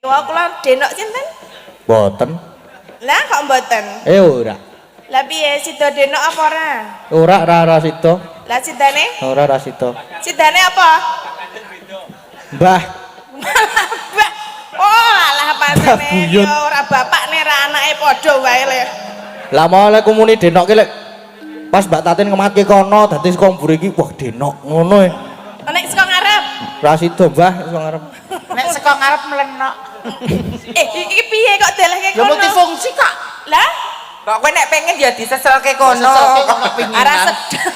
Wah, kula denok sinten? Mboten. Lah kok mboten? Ora. Lah piye sida denok apa ora? Ora sida. Lah sidane? Ora sida. Sidane apa? Mbah. Mbah. Oh, alah pasane yo ora bapakne ra anake padha wae le. Lah mau lek kumuni denok ki lek pas Mbak Tatin ngematke kono dadi saka mburi iki wah denok ngono e. Nek saka ngarep. Ra sida, Mbah, saka ngarep. Nek saka ngarep melenok. Iki piye kok delehke Ya kono? multifungsi kok. Lah, kok kowe nek pengen ya diseselke kono. Seselke kok kepinginan. ora sedeng.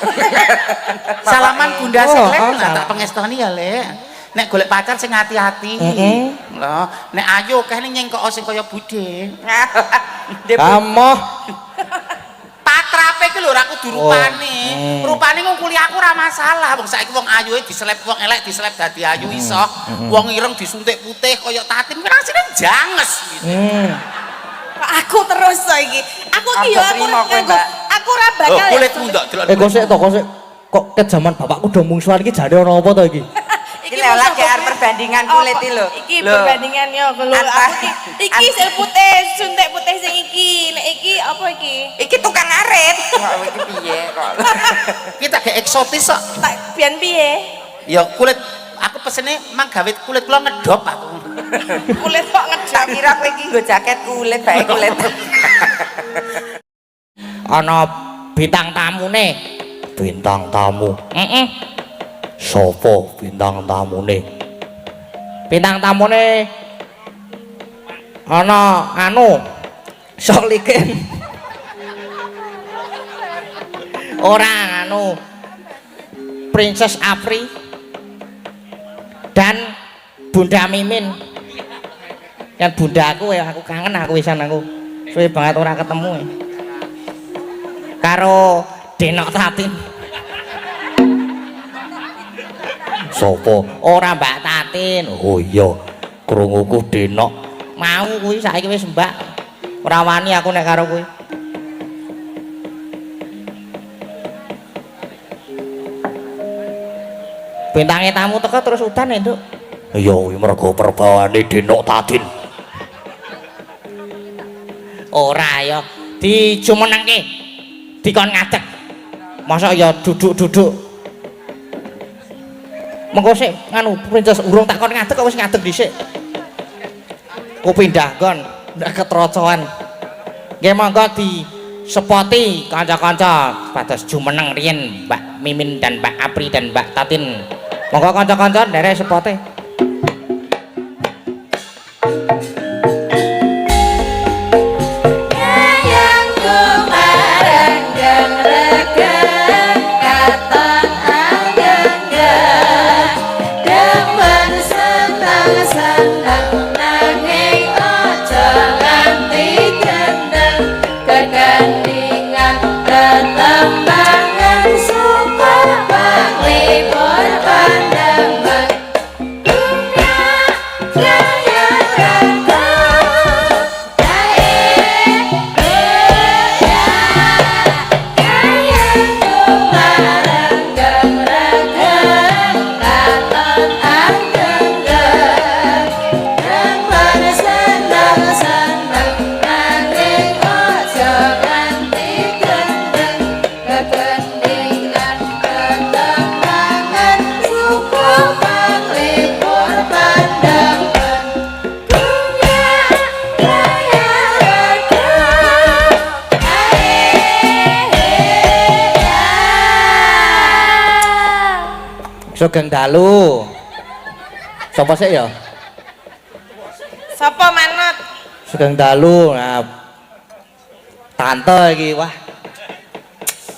Salaman Bunda Oh, Selek oh, lah tak pengestoni ya, Lek. Nek golek pacar sing ati-ati. Lho, nek ayu kene nyengkok sing kaya Bude. Amoh. Patrape ki lho ora kudu rupane. Rupane wong kuliah aku ora masalah. Wong saiki wong ayu diseleb wong elek diseleb dadi ayu iso. Wong ireng disuntik putih kaya Tatin ki rasane janges gitu. Kok aku terus to iki. Aku ki yo aku nganggo aku ora bakal. Kulitmu ndak delok. Kok sik to, kok ket zaman bapakku do mungsuhan iki jane ana apa to iki? Iki lek kayak perbandingan kulit iki lho. Iki perbandingan yo lho aku iki sel putih, suntik putih sing iki. Nek iki apa iki? Iki tukang arit. Kok iki piye kok. Kita ge eksotis kok. Tak biyen piye? Ya kulit aku pesene mang gawe kulit kula ngedop aku. Kulit kok ngedap. Tak kira kowe iki nggo jaket kulit bae kulit. Ana bintang tamune. Bintang tamu. Sopo bintang tamune? Bintang tamune ana anu sok liken. Orang anu Princess Apri dan Bunda Mimin. Kan bundaku ya aku kangen aku wisan aku. Suwe banget ora ketemu. Karo Denok Tatin. Sopo? Ora Mbak Tatin. Oh iya, krunguku Denok. Mau kuwi saiki wis Mbak. Ora wani aku nek karo kuwi. Bintange tamu teko terus udan ya, Nduk. Iya, kuwi mergo perbawane Denok Tatin. Ora ya, dijumenengke. Dikon ngadeg. Masa ya duduk-duduk. Mengko sik nganu princess urung tak kon ngadeg kok wis ngadeg dhisik. Ku pindah kon ndak ketrocoan. Nggih monggo di sepoti kanca-kanca pados jumeneng riyen Mbak Mimin dan Mbak Apri dan Mbak Tatin. Monggo kanca-kanca nderek sepote. Sugeng dalu. Sapa sik ya? Sapa manut? Sugeng dalu. Nah, tante iki wah.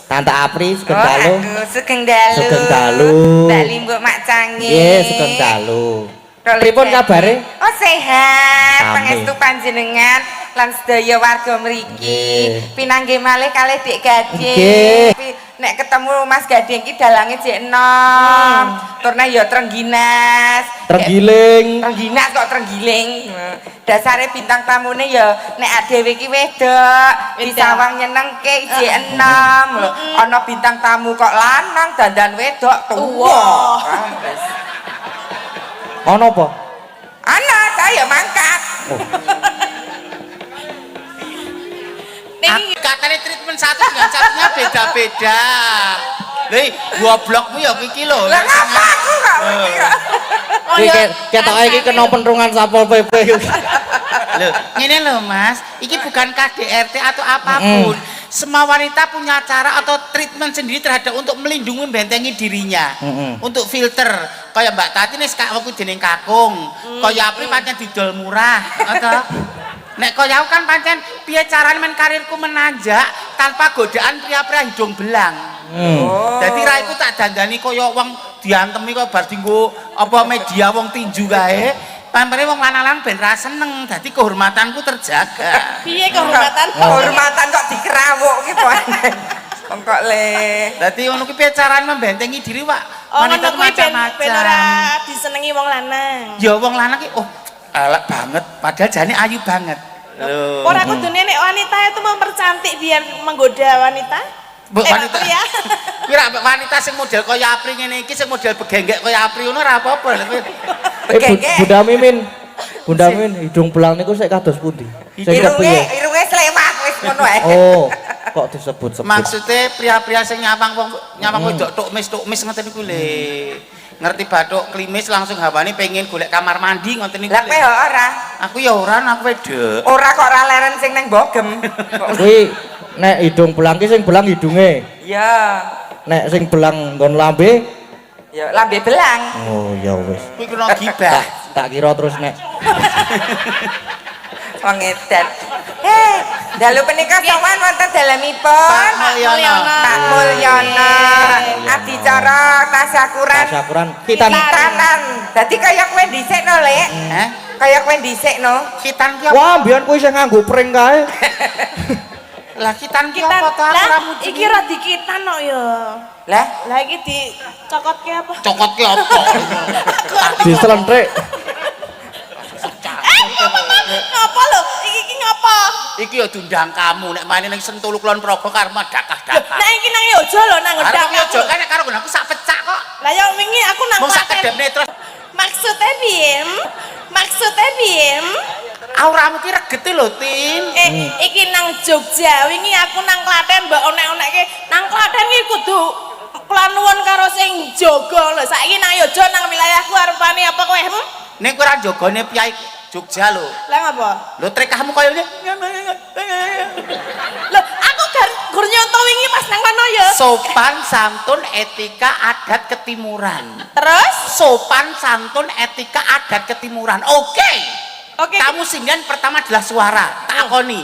Tante Apri sugeng dalu. Aduh, sugeng dalu. Sugeng dalu. Mbak Limbuk Mak Canggih. Nggih, sugeng dalu. Pripun kabare? Oh sehat, Amin. pangestu panjenengan lan sedaya warga mriki. Pinanggih malih kalih Dik Gading. Nek ketemu Mas Gading iki dalange jek enom. Turne ya Trengginas. Trenggiling. Trengginas kok Trenggiling. Dasare bintang tamune ya nek dhewe iki wedok, disawang nyenengke jek enom. Lho, ana bintang tamu kok lanang dandan wedok tuwa. Ana apa? Ana saya mangkat. satu dengan satunya beda-beda. Lha goblokmu ya iki lho. Lah ngapa aku gak ngerti kok. Iki ketoke iki kena penrungan Satpol PP. Loh, ngene lho Mas, iki bukan KDRT atau apapun. Semua wanita punya cara atau treatment sendiri terhadap untuk melindungi bentengi dirinya. Untuk filter, kayak Mbak Tati nih sekarang aku jeneng kakung, kayak Apri pancen didol murah, atau nek kaya aku kan pancen piye carane men karirku menanjak tanpa godaan pria-pria hidung belang. Jadi raiku tak dandani kaya wong diantemi kok bar dinggo apa media wong tinju kae. Pampere wong lanang ben ra seneng, dadi kehormatanku terjaga. Piye kehormatan? Kehormatan kok dikerawuk ki po. Wong kok le. Dadi ngono ki piye carane membentengi diri, Pak? Oh, ngono Wanita kuwi ben ora macam-macam. disenengi wong lanang. Ya wong lanang ki elek banget, padahal jane ayu banget. Loh. Ora kudune nek wanita itu mempercantik biar menggoda wanita. Wanita. Ya. Kira wanita sing model kaya Apri ngene iki sing model begenggek kaya Apri ngono ora apa-apa. Bunda Mimin. Bunda Mimin hidung belang niku sik kados pundi? Sing kepiye? Irunge slewat wis ngono ae. Oh, kok disebut-sebut. Maksudnya pria-pria sing nyawang wedok tukmis ngoten niku lho. Ngerti bathuk klimis langsung hawane pengen golek kamar mandi ngoten niku. Lah kowe ora. Aku ya ora, aku wedok. Ora kok ora leren sing nang bogem. Kuwi nek hidung belang ki sing belang hidunge. Ya. Nek sing belang nggon lambe, Ya lambe belang. oh ya wis. Kuwi kena gibah. Tak kira terus nek Wong edan. Dalu punika sowan wonten dalemipun Pak Mulyono. Pak Mulyono. Adicara tasyakuran tasyakuran kitan. kitanan. Dadi kaya kowe dhisik no, Lek. Hah? Kaya kowe dhisik no. Kitan ki apa? Wah, mbiyen kuwi sing nganggo pring kae. Lah kitan ki Kita apa to aku ora lah mudeng. iki ora dikitan kok ya. Lah, Lah iki dicokotke apa? Cokot ki apa? Dislentrek. Ngapa lho? Iki ngapa? Iki ya diundang kamu nek main ning Sentulu Kulon Progo karo dakah-dakah. Nek iki nang Yojo lho nang Arep ngedak. yo aja kan nek karo aku sak pecak kok. Lah ya wingi aku nang Wong sak Klaten. kedepne terus Maksudnya Bim? Maksudnya Bim? auramu ki regete lho, Tin. Iki nang Jogja, wingi aku nang Klaten mbok onek-onekke. Nang Klaten iki kudu klanuwun karo sing jaga lho. Saiki nang Yojo nang wilayahku arepane apa kowe? Nek kowe ora jogone piyai Jogja lho. Lah ngapa? Lho trekahmu kaya ngene. Lho, aku gur nyonto wingi pas nang kono ya. Sopan santun etika adat ketimuran. Terus? Sopan santun etika adat ketimuran. Oke. Oke. Kamu singgian pertama adalah suara, takoni.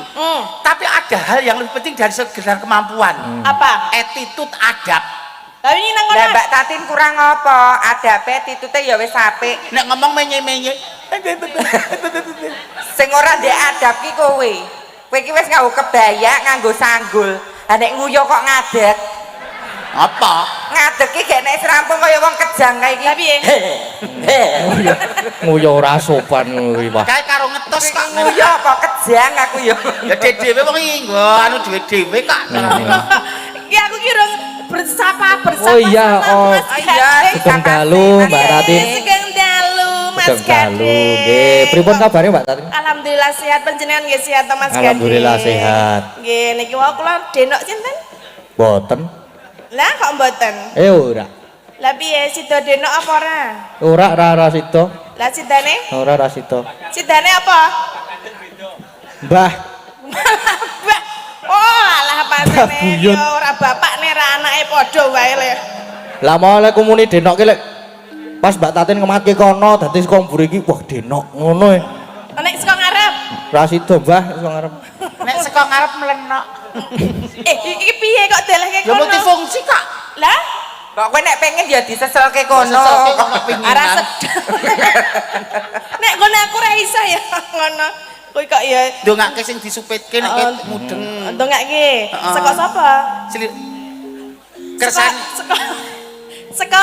Tapi ada hal yang lebih penting dari sekedar kemampuan. Apa? Attitude adab. Lah wingi nang kono. lah Mbak Tatin kurang apa? Adape titute ya wis apik. Nek ngomong menye-menye. Sing ora ndek adab ki kowe. Kowe ki wis nganggo kebaya, nganggo sanggul. Lah nek nguyu kok ngadeg. Apa? Ngadeg ki gek nek serampung kaya wong kejang kae iki. Lah piye? Nguyu ora sopan kuwi, Pak. Kae karo ngetos kok Nguyu kok kejang aku ya. Ya dhewe wong iki nggo anu dhewe kok. Ki aku kira bersapa Oh iya, oh. Gading. Sugeng dalu, Mbak Tatin. Sugeng dalu, Mas Sugeng dalu. Gading. Nggih, pripun kabare, Mbak Tatin? Alhamdulillah sehat, panjenengan nggih sehat to Mas Gading. Alhamdulillah sehat. Nggih, niki wae kula denok sinten? Boten. Lah kok mboten? Ora. Lah piye sida denok apa ora? Ora sida. Lah sidane? Ora sida. Sidane apa? Mbah. Mbah. Oh, alah pasane Buyut. ya ora bapakne ra anake padha wae le. Lah mau lek kumuni denok ki lek pas Mbak Tatin ngematke kono dadi saka mburi iki wah denok ngono e. Nek saka ngarep. Ra sida, Mbah, saka ngarep. Nek saka ngarep melenok. Iki piye kok delehke Ya kono? multifungsi kok. Lah, Kok kowe nek pengen ya diseselke kono. Seselke kok kepinginan. ora sedeng. Nek ngono aku ora iso ya ngono. Kowe kok ya Ndongake sing disupitke nek kowe mudeng. ndongake. Heeh. Saka sapa? Cilik. Kersane Saka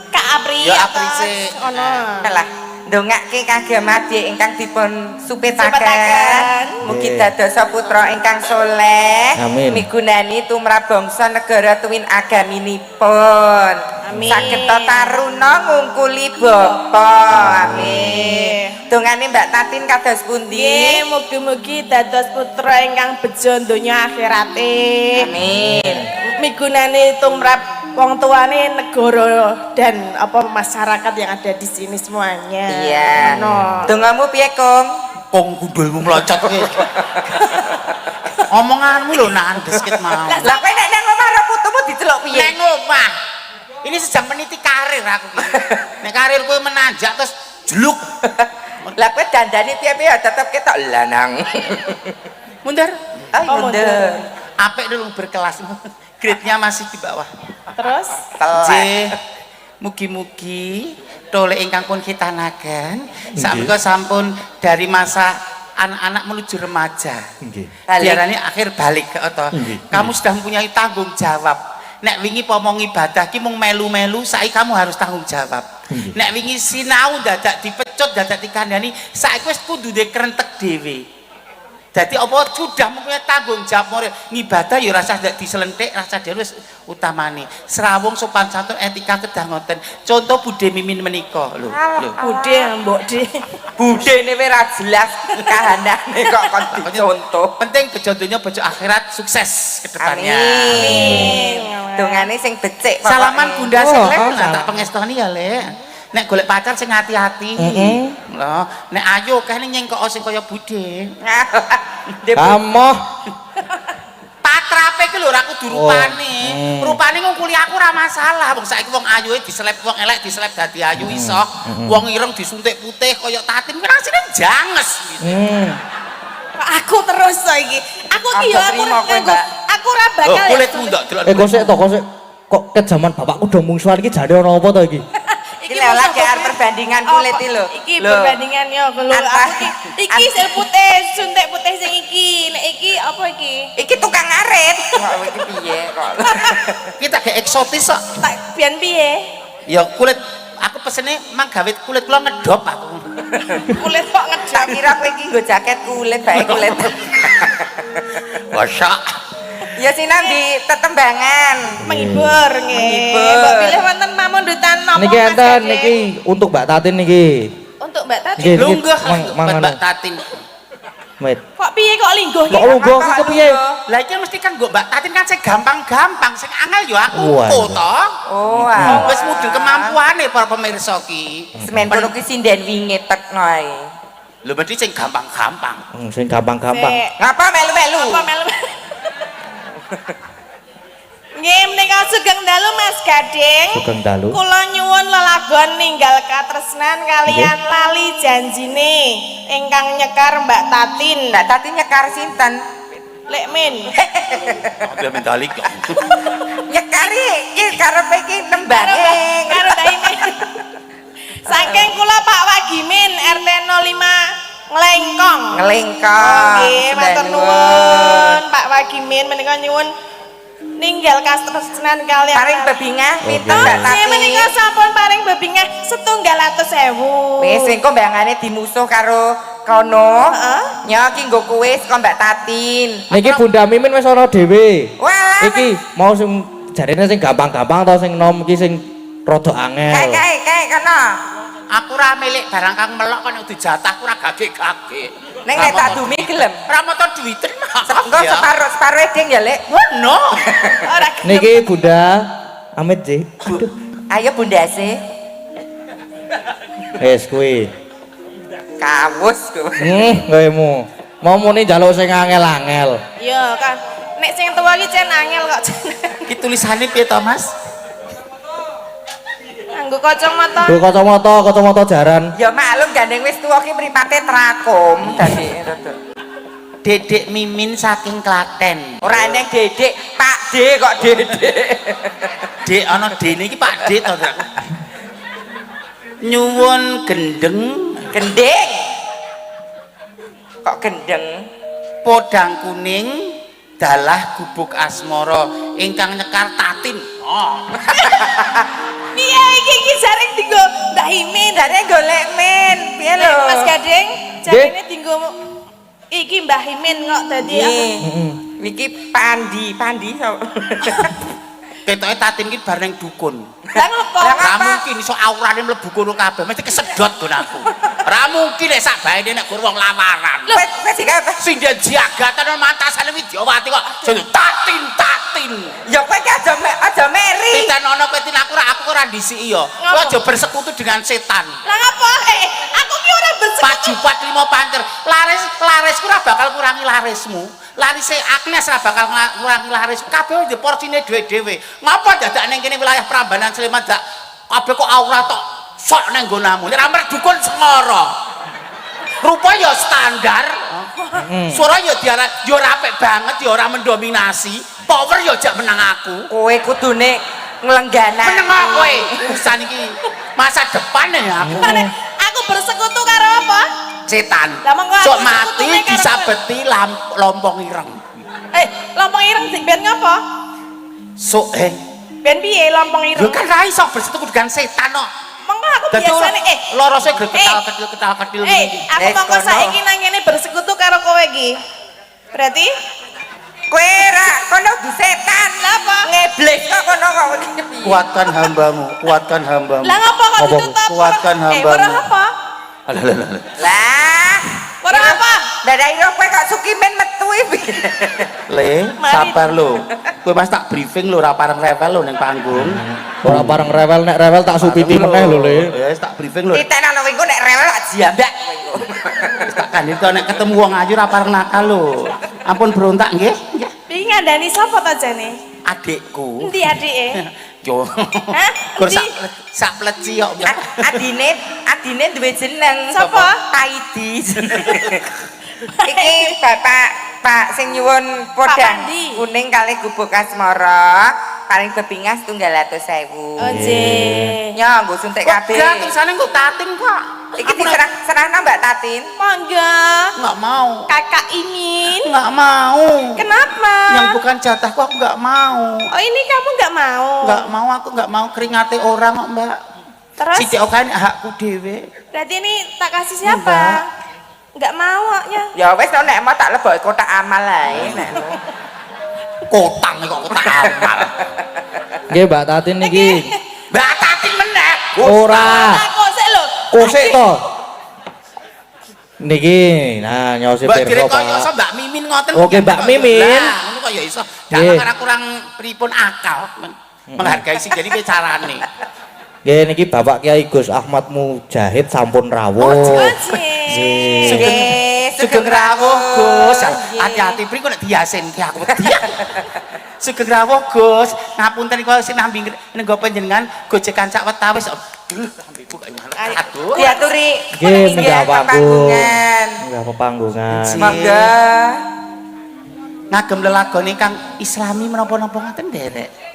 Kak Apri. Ya, apa? Apri sih. Ngono. Lah, ndongake kagem adhi ingkang dipun supetaken. Supetaken. Mugi dados putra ingkang soleh. Amin. Migunani tumrap bangsa negara tuwin agaminipun. Amin. Saged taruna ngungkuli bapa. Amin. Dongane Mbak Tatin kados pundi? Nggih, mugi-mugi dados putra ingkang bejo donya akhirate. Amin. Migunani tumrap wong tuane negara dan apa masyarakat yang ada di sini semuanya. Iya. No. Dongamu piye, Kong? Kong gundulmu melocot ki. Omonganmu lho nak andesket mau. Lah kowe nek nang omah karo putumu diceluk piye? Neng omah. Ini sedang meniti karir aku ki. Nek karir kowe menanjak terus jeluk. Lah kowe dandani piye-piye tetep ketok lanang. Mundur. Ay, Oh, mundur. Apik dulu berkelas. Grade-nya masih di bawah. Terus J. Mugi-mugi tole ingkang pun khitanaken sampun sampun dari masa anak-anak menuju remaja. Diarani akhir balik ke oto. Kamu sudah mempunyai tanggung jawab. Nek wingi pomong ibadah ki mung melu-melu, saiki kamu harus tanggung jawab. Nek wingi sinau dadak dipecut, dadak dikandani, saiki wis kudu duwe krentek dhewe. Jadi apa sudah mempunyai tanggung jawab moral ngibadah ya rasa ndak diselentik rasa dhewe wis utamane serawung sopan santun etika kedah ngoten contoh budhe mimin menika lho Bude mbok de. Budene wis ra jelas kahanane kok kon dicontoh. penting bejo donya bejo akhirat sukses ke depannya Amin. Dongane sing becik salaman pokoknya. Bunda Selek oh, lah tak pengestoni ya Le nek golek pacar sing hati-hati lho nek ayo kene nyengkok sing kaya budhe Amoh. patrape ki lho ora kudu rupane. Rupane wong kuliah aku ora masalah. Wong saiki wong ayuhe diseleb wong elek diseleb dadi ayu iso. Wong ireng disuntik putih kaya Tatin kuwi rasane janges gitu. Kok aku terus saiki. Aku ki yo aku Terima kowe, nganggo Mbak. aku ora bakal ya. Kulitmu ndak delok. Kok sik to, kok ke zaman bapakku do mungsuhan iki jane ana apa to iki? Iki lho lagi arep perbandingan kulit iki lho. Iki perbandingan yo lho aku iki sel putih suntik putih sing iki. Nek iki apa iki? Iki tukang ngarit. Kok iki piye kok. Kita ge eksotis kok. Tak biyen piye? Ya kulit aku pesene mang gawe kulit kula ngedop aku. Kulit kok Tak ngedang. kira kowe iki nggo jaket kulit bae kulit. Wasya. Ya sinambi tetembangan. Menghibur nggih. Menghibur. Mbok pilih wonten pamundutan napa? Niki Mas enten Gede? niki untuk Mbak Tatin niki. Untuk Mbak Tati. Nggih. Lunggah mangan. Mbak Tatin. Wait. Kok piye kok lingguh Kok lungguh iki kepiye? Lah iki mesti kan nggo Mbak Tatin kan sing gampang-gampang, sing angel ya aku Wah. to. Oh, ah. Wis mudeng kemampuane para pemirsa ki. Semen kono ki sinden wingi tekno ae. Lho berarti sing gampang-gampang. Sing gampang-gampang. Sik. Ngapa melu-melu? Apa melu? Nggih menika sugeng dalu Mas Gading. Sugeng dalu. Kula nyuwun lelagon ninggal katresnan kalian lali janjine ingkang nyekar Mbak Tatin. Mbak Tati nyekar sinten? Lek min. Dia mendalik kok. Nyekari iki karepe iki nembange. Karo daine. Saking kula Pak Wagimin RT 05 Nglengkong. Ngelingkong. Nggih, matur nuwun Pak Wagimin menika nyuwun ninggal katresnan kalian. Paring bebingah pinten Oke. Mbak Tati. Nggih menika sampun paring bebingah 700.000. Wis engko mbangane dimusuh karo kono. Heeh. Nya iki nggo kowe saka Mbak Tatin. Niki Bunda Mimin wis ana dhewe. Walah. Iki mau sing jarene sing gampang-gampang to sing nom iki sing rada angel. Kae kono. Aku ora milik barang kang melok kan dijatah aku ora gage-gage. Ning nek tak dumi gelem. Ora moto duwiten Engko separuh ding ya, Lek. Wono. Ora gelem. Niki Bunda Amit sih. Ayo Bundase. Wes kuwi. Kawus kowe. Kowe mau muni njaluk sing angel-angel. Iya kan. Nek sing tuwa iki cen angel kok. Iki tulisane piye to, Mas? Nganggo kacamata. Nggo kacamata jaran. Ya maklum gandeng wis tuwa ki mripate trakom dadi rada. Dedek Mimin saking Klaten. Ora eneng Dedek, Pak D kok Dedek. Dek ana dene iki Pak D to, Dak. Nyuwun gendeng Gendeng. Kok gendeng? podang kuning dalah gubuk asmara ingkang nyekar Tatin. Oh. Piye iki jare dinggo Mbah Imin. Dane golek men. Piye lho? Mas Gading, jarene dinggo iki Mbah Imin kok dadi Nggih. Iki Pandi so. Ketoke Tatin ki bar ning dukun. Lah ngopo? Ora mungkin iso aurane mlebu kono kabeh, mesti kesedot gon aku. Ora mungkin nek sak baene nek gur wong lamaran. Wes iki apa? Sinden jagatan mantasane Widyawati kok jeneng Tatin. Ya kowe ki aja meri. Setan ana kowe tin aku ora ndisiki ya. Kowe aja bersekutu dengan setan. Lah ngopo? Aku ki ora bersekutu. Pajupat 5 pancer. Larisku ora bakal kurangi larismu. Larise Agnes ora bakal ngurangi laris. Kabeh di porsine dhewe-dhewe. Ngapa dadak ning kene wilayah Prambanan Sleman dak kabeh kok aura tok sok nang nggonamu. Nek ora dukun sengara. Rupa ya standar. Suara ya diarah ya ora apik banget ya ora mendominasi. Power ya jak menang aku. Kowe kudune nglenggana. Meneng kowe. Urusan iki masa depan ya aku. Aku bersekutu karo apa? Setan. Lah monggo aku Sok mati sekutune karo disabeti lompong ireng. Lompong ireng sing ben ngopo? Sok Ben piye lompong ireng? Lho kan ra iso bersekutu dengan setan kok. Monggo aku Dadi biasane lorose ketal-ketil ngene. aku monggo saiki nang kene bersekutu karo kowe iki. Berarti Kowe ra kono du setan. Lah apa? Ngeblis kok kono kok. Kuatkan hambamu. Lah ngopo kok ditutup? Kuatkan hambamu. Ora apa? Lah, Ora apa? dadai ro kowe kok sukimen metu iki. Le, sabar lho. Kowe mas tak briefing lho ora pareng revel lho ning panggung. Ora bareng rewel, nek rewel tak supiti meneh lho, Le. Wis tak briefing lho. Titen ana kowe nek rewel tak jambak kowe. Wis tak kandhani nek ketemu wong ayu ora pareng nakal lho. Ampun berontak nggih. Iki ngandani sapa ta jane? Adikku. Endi adike? Yo. Hah? Gur Endi? sak pleci kok. Adine duwe jeneng. Sapa? Taidi. Iki Pak sing nyuwun podang Pandi. kuning kali gubuk asmara paling bebingas 300.000. Oh jeh. Nya nggo suntik kabeh. Enggak, tulisane kok Tatin kok. Iki diserahna Mbak Tatin. Mangga. Enggak mau. Kakak Imin. Enggak mau. Kenapa? Yang bukan jatahku aku enggak mau. Oh ini kamu nggak mau? Aku enggak mau keringate orang kok, Mbak. Terus? Sithik oke hakku dhewe. Berarti ini tak kasih siapa? Nggak mau nya. Ya wis nek mau tak leboki kotak amal ae nek. Kotang kok kotak amal. Nggih, Mbak Tatin niki. Mbak Tatin meneh. Ora. Kok sik lho. Kosek to. Niki, nah nyose Mbak pirsa, kok iso Pak. Mbak Mimin ngoten. Oke, Mbak Mimin. Lah, ngono kok ya iso. Nggih. Dalam kurang pripun akal menghargai sing jadi bicarane. Nggih niki Bapak Kiai Gus Ahmad Mujahid sampun rawuh. Sugeng rawuh Gus. Hati-hati pripun nek diasinke aku wedi. Sugeng rawuh Gus. Ngapunten kok sing nambi nenggo panjenengan gojekan sak wetawis. Aduh, lambeku kok aduh. Diaturi. Nggih, minggah panggungan. Minggah pepanggungan. Monggo. Ngagem lelagone kang Islami menapa-napa ngoten nderek.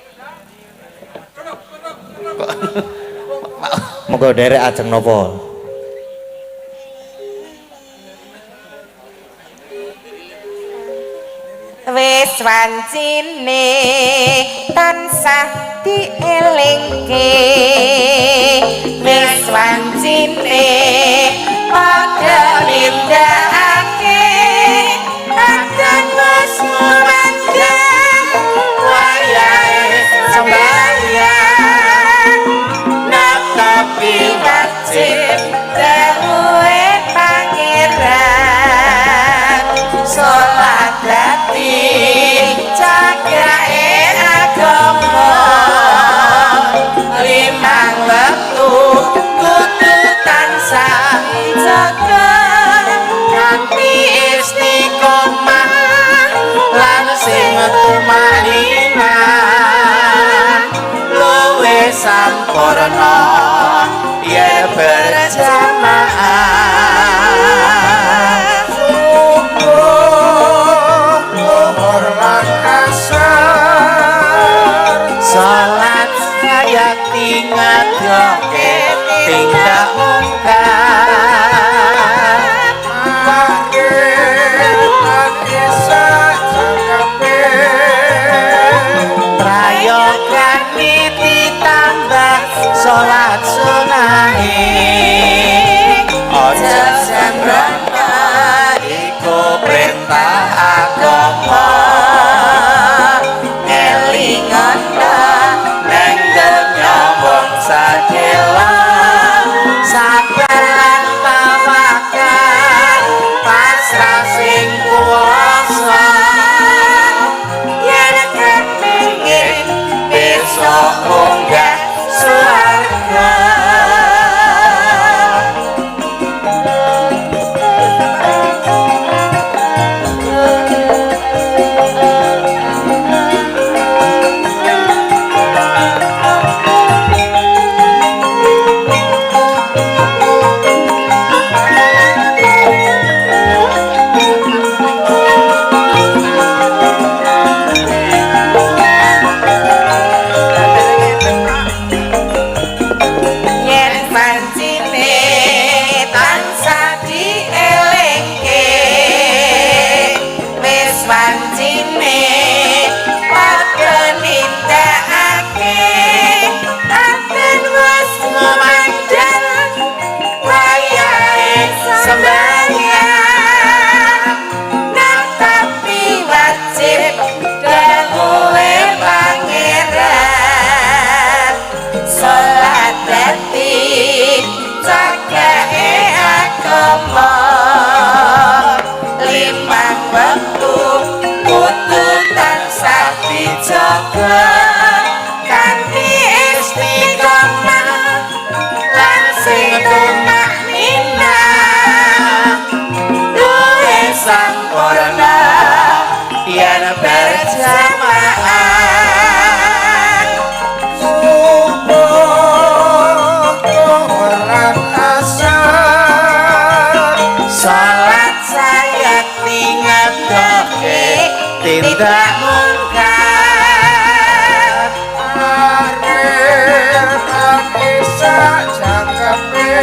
Monggo derek ajeng napa? Wis wancine tansah dielingke. Wis wancine padha nindakake akan masmuran wayahe sembahyang tapi wajib dawuhe pangeran salat dadi cagake agama limang wektu kudu tansah jaga kanthi istiqomah lan sing tumanina luwe sampurna ya berjamaah subuh zuhur lan asar salat saya tingadoke tindak mungkar maghrib lan isya prayogan ditambah salat sunahe aja sembrono iku perintah agama elingono nang donya wong sadela sabar lan tawakal pasrah sing kuwasa yen kepengin besok munggah swarga. yen pancine tansah dielingke wis pancine padha nindakake aten wis ngomandang wayahe sembahyang nang tapi wajib dawuhe pangeran salat dadi cagake agama limang wektu kudu tansah dijaga kanthi istiqomah lan sing tumakninah duwe sampurna yen berjamaah salat saya tingadoke tindak mungkar arep bisa jangkepe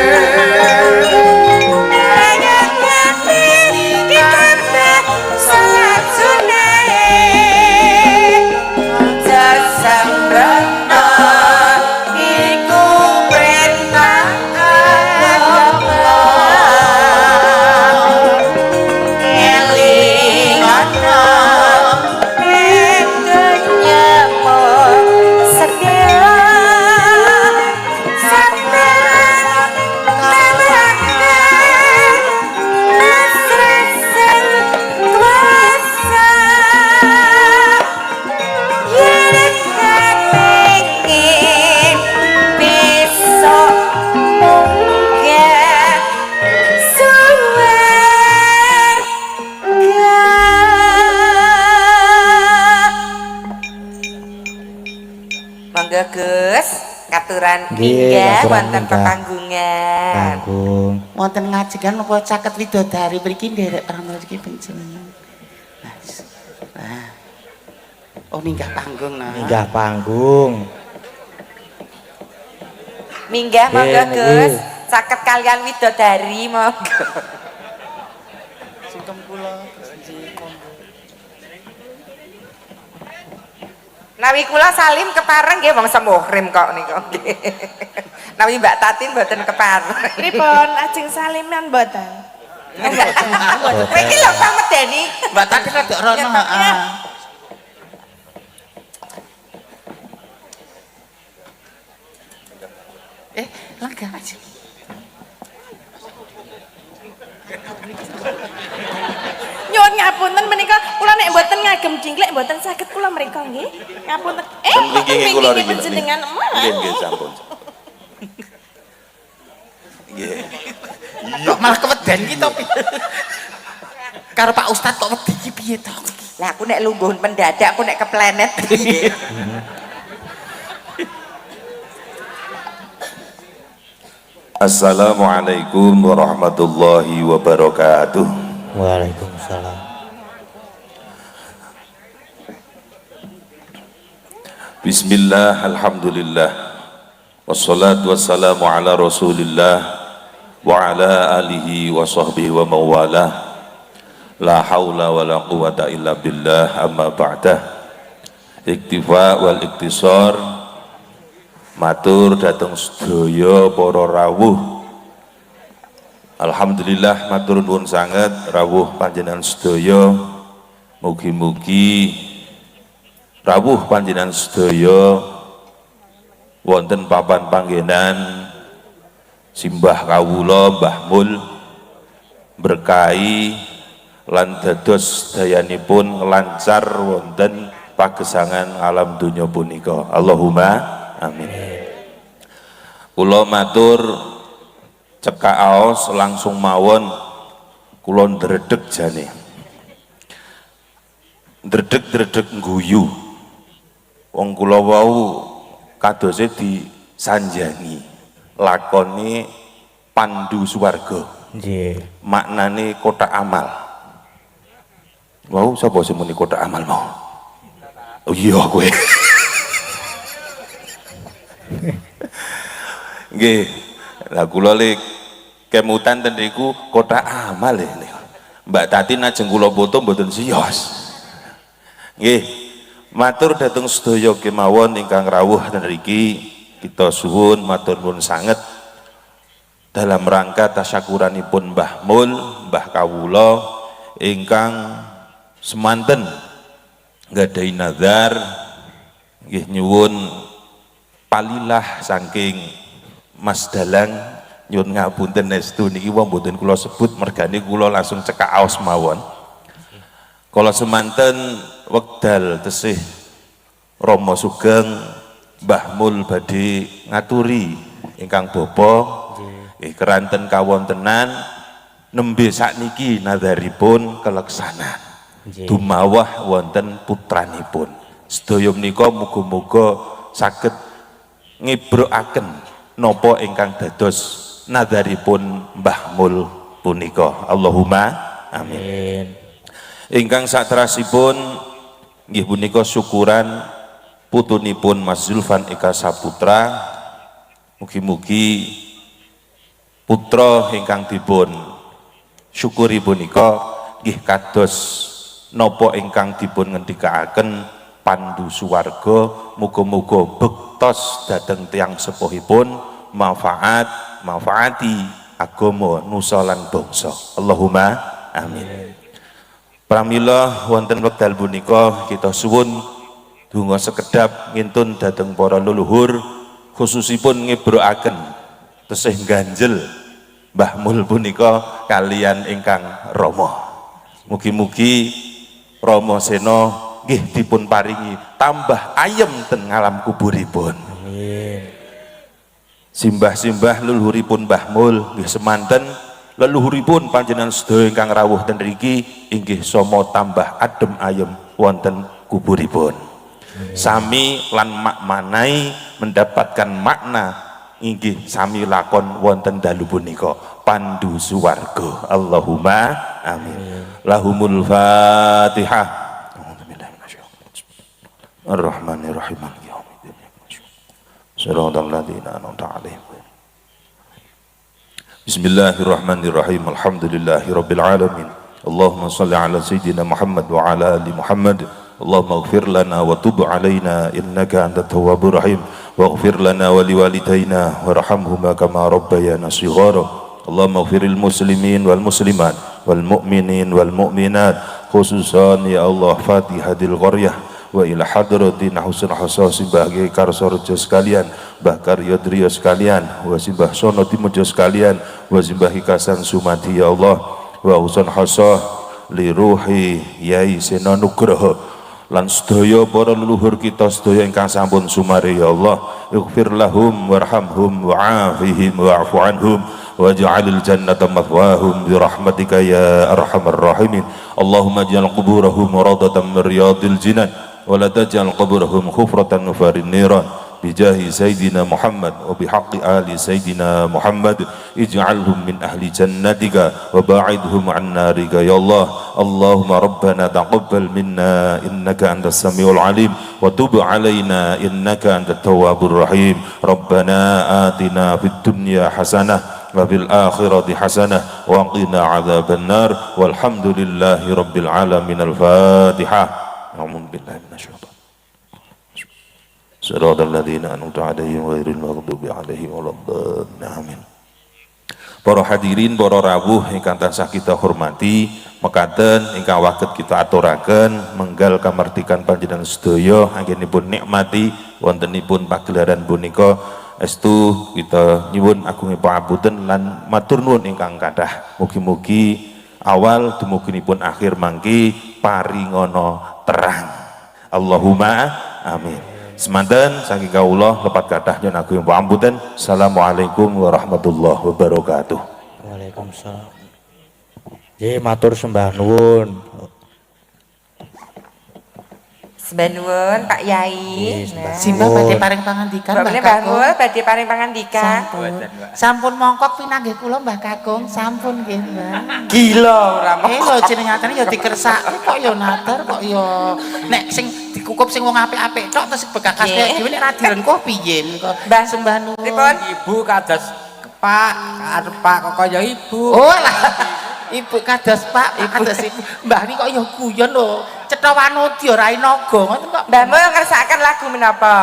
ayat kami ditambah salat sunahe aja sembrono iku perintah agama elingono bedanya mon segala sabar tawakal pasrah sing kuasa yen kepengin besok munggah Monggo Gus, katuran Nggih, minggah katuran wonten minggah. pepanggungan. Panggung. wonten ngajengan apa caket widodari mriki nderek rama iki panjenengan. Nah. Oh minggah panggung nah. Minggah panggung. Minggah monggo Nggih, Gus, nggih. caket kalian widodari monggo. Sungkem kula. Nawi kula salim kepareng nggih wong semuhrim kok niku nggih. Nawi Mbak Tatin mboten kepareng. Pripun ajeng saliman mboten? Kowe iki lho pamedeni. Mbak Tati rada rono heeh. Lega aja. Nyuwun ngapunten menika kula nek mboten ngagem jingklek mboten saged kula mriko nggih. Ngapunten. Mriki kula niki. Panjenengan Nggih nggih sampun. Nggih. Kok malah keweden iki to. Karo Pak Ustad kok wedi iki piye to? Lah aku nek lungguh mendadak aku nek keplenet. Assalamualaikum warahmatullahi wabarakatuh. Waalaikumsalam. Bismillah, alhamdulillah. Wassalatu wassalamu ala rasulillah wa ala alihi wa sahbihi wa mawalah. La hawla wa la quwata illa billah amma ba'dah. Iktifa wal iktisar matur dhateng sedaya para rawuh. Alhamdulillah matur nuwun sanget rawuh panjenengan sedaya. Mugi-mugi rawuh panjenengan sedaya wonten papan panggenan simbah kawula Mbah Mul berkahi lan dados dayanipun lancar wonten pagesangan alam dunya punika. Allahumma amin. Kula matur cekak aos langsung mawon kula ndredeg jane. Ndredeg-ndredeg ngguyu. Wong kula wau kadose disanjangi lakone pandu swarga. Nggih. Maknane kotak amal. Wau sapa sing muni kotak amal mau? Oh iya kowe. Nggih. Lah kula le kemutan ten niku kotak amal niku. Mbak Tati najeng kula foto mboten siyos. Nggih. Matur dhateng sedaya kemawon ingkang rawuh ten mriki. Kita suwun matur nuwun sanget dalam rangka tasyakuranipun Mbah Mul, Mbah Kawula ingkang semanten nggadahi nazar nggih nyuwun palilah saking Mas Dalang nyuwun ngapunten estu niki wong mboten kula sebut mergane kula langsung cekak aos mawon. Kala semanten wekdal tesih Rama Sugeng Mbah Mul badhe ngaturi ingkang bapa keranten kawontenan nembe sakniki nazaripun keleksanan dumawah wonten putranipun. Sedaya menika muga-muga saged ngibrokaken napa ingkang dados nazaripun Mbah Mul punika. Allahumma amin. Ingkang saterasipun nggih punika syukuran putunipun Mas Zulfan Eka Saputra. Mugi-mugi putra ingkang dipun syukuri punika nggih kados napa ingkang dipun ngendikaaken pandu suwarga, muga-muga bektos dhateng tiyang sepuhipun manfaati agama nusa lan bangsa. Allahumma amin. Pramila wonten wekdal punika kita suwun donga sekedhap ngintun dhateng para leluhur khususipun ngibrokaken tesih ganjel Mbah Mul punika kalian ingkang Rama. Mugi-mugi Rama Sena nggih dipun paringi tambah ayem ten ngalam kuburipun. Amin. Simbah-simbah leluhuripun Mbah Mul nggih semanten leluhuripun panjenengan sedaya ingkang rawuh ten mriki inggih sama tambah adem ayem wonten kuburipun. Sami lan makmanai mendapatkan makna inggih sami lakon wonten dalu punika pandu suwarga. Allahumma amin. Lahumul Fatihah. Ar-Rahmanir-Rahim. Shiratal ladzina an'amta 'alaihim. Bismillahirrahmanirrahim. Alhamdulillahirabbil alamin. Allahumma shalli ala sayyidina Muhammad wa ala ali Muhammad. Allahumma ighfir lana wa tub alaina innaka antat tawwabur rahim. Waghfir lana wa liwalidayna warhamhuma kama rabbayana shighara. Allahumma ighfiril muslimin wal muslimat wal mu'minin wal mu'minat khususan ya Allah Fatihatil Qaryah wa ila hadratin husn hasas sebagai karsa rejo sekalian, Mbah Karyodriyo sekalian, wa simbah sono timojo sekalian, wa simbah hikasan sumati ya Allah, wa husn hasah li ruhi Yai Sena Nugroho lan sedaya para leluhur kita sedaya ingkang sampun sumare ya Allah. Ighfir lahum warhamhum wa'afihim wa'fu anhum waj'alil jannata mathwahum bi rahmatika ya arhamar rahimin. Allahumma ij'al quburahum rawdatan min riyadil jinan wa la taj'al quburahum khufratan farin niran bijahi sayyidina Muhammad wa bihaqqi ali sayyidina Muhammad ij'alhum min ahli jannatika wa ba'idhum an narika ya Allah. Allahumma rabbana taqabbal minna innaka antas samiul alim wa tub alaina innaka antat tawwabur rahim. Rabbana atina fid dunya hasanah wa fil akhirati hasanah wa qina adzaban nar walhamdulillahi rabbil alamin. Al-Fatihah. A'udzu billahi minasyaitonir rajim. Shiratal ladzina an'amta 'alaihim ghairil maghdubi 'alaihim waladdallin. Amin. Para hadirin, para rawuh ingkang tansah kita hormati, mekaten ingkang waget kita aturaken menggal kamardikan panjenengan sedaya anggenipun nikmati wontenipun pagelaran punika estu kita nyuwun agungipun pangapunten lan matur nuwun ingkang kathah. Mugi-mugi awal dumuginipun akhir mangke paringana terang. Allahumma amin. Semanten saking kawula lepat kathah nyuwun agung pangapunten. Assalamualaikum warahmatullahi wabarakatuh. Waalaikumsalam. Nggih matur sembah nuwun. Sembah nuwun Pak Yai. Simbah badhe paring pangandikan Mbak Mbah Mbah Kakung. Mul badhe paring pangandikan. Sampun mongkok pinanggih kula Mbah Kakung, sampun nggih Mbah. Gila ora Lho jenengatane ya dikersake kok ya natar kok ya nek sing dikukup sing wong apik-apik tok terus bekakas nek dhewe nek ra direngkuh piye kok. Mbah Sembah nuwun. Pripun? Ibu kados Pak, arep Pak kok kaya ibu. Oh lah. Ibu kados Pak, kados Ibu. Mbah ini kok ya guyon lho. Cetha Wanudi ora naga ngoten kok. Mbah Mul ngersakaken lagu menapa?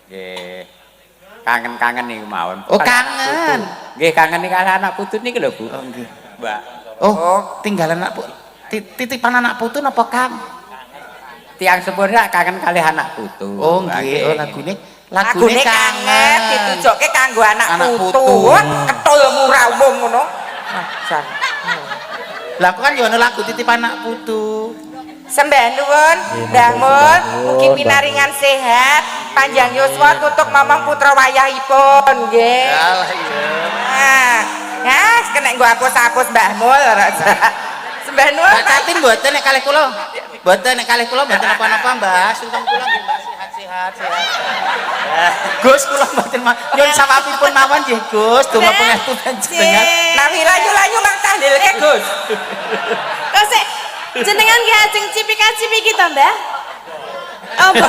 Nggih. Kangen-kangen niku mawon. Oh kangen. Nggih kangen iki kali anak putu niki lho Bu. Oh nggih. Mbak. Oh, tinggalan anak titipan anak putu napa Kang? Tiang sepur kangen kali anak putu. Oh nggih, oh lagune kangen ditujokke kanggo anak Anak putu. putu. Ketul murah umum ngono. Lah kok kan ya ana lagu titipan anak putu. Sembah nuwun Mbah Mul, mugi pinaringan sehat, panjang yuswa tutuk momong putra wayahipun nggih. Alah iya. Nah, kena nggo hapus-hapus Mbah Mul ora usah. Sembah nuwun. Mbak Tatin mboten nek kalih kula. Mboten nek kalih kula mboten apa-apa Mbah. Sungkem kula nggih Mbah sehat-sehat. Gus kula mboten nyuwun sawapipun mawon nggih Gus, donga pangestu panjenengan. Nah, layu-layu mang tahlilke Gus. Kok sik jenengan nggih ajeng cipika-cipiki kita, Mbah? Apa?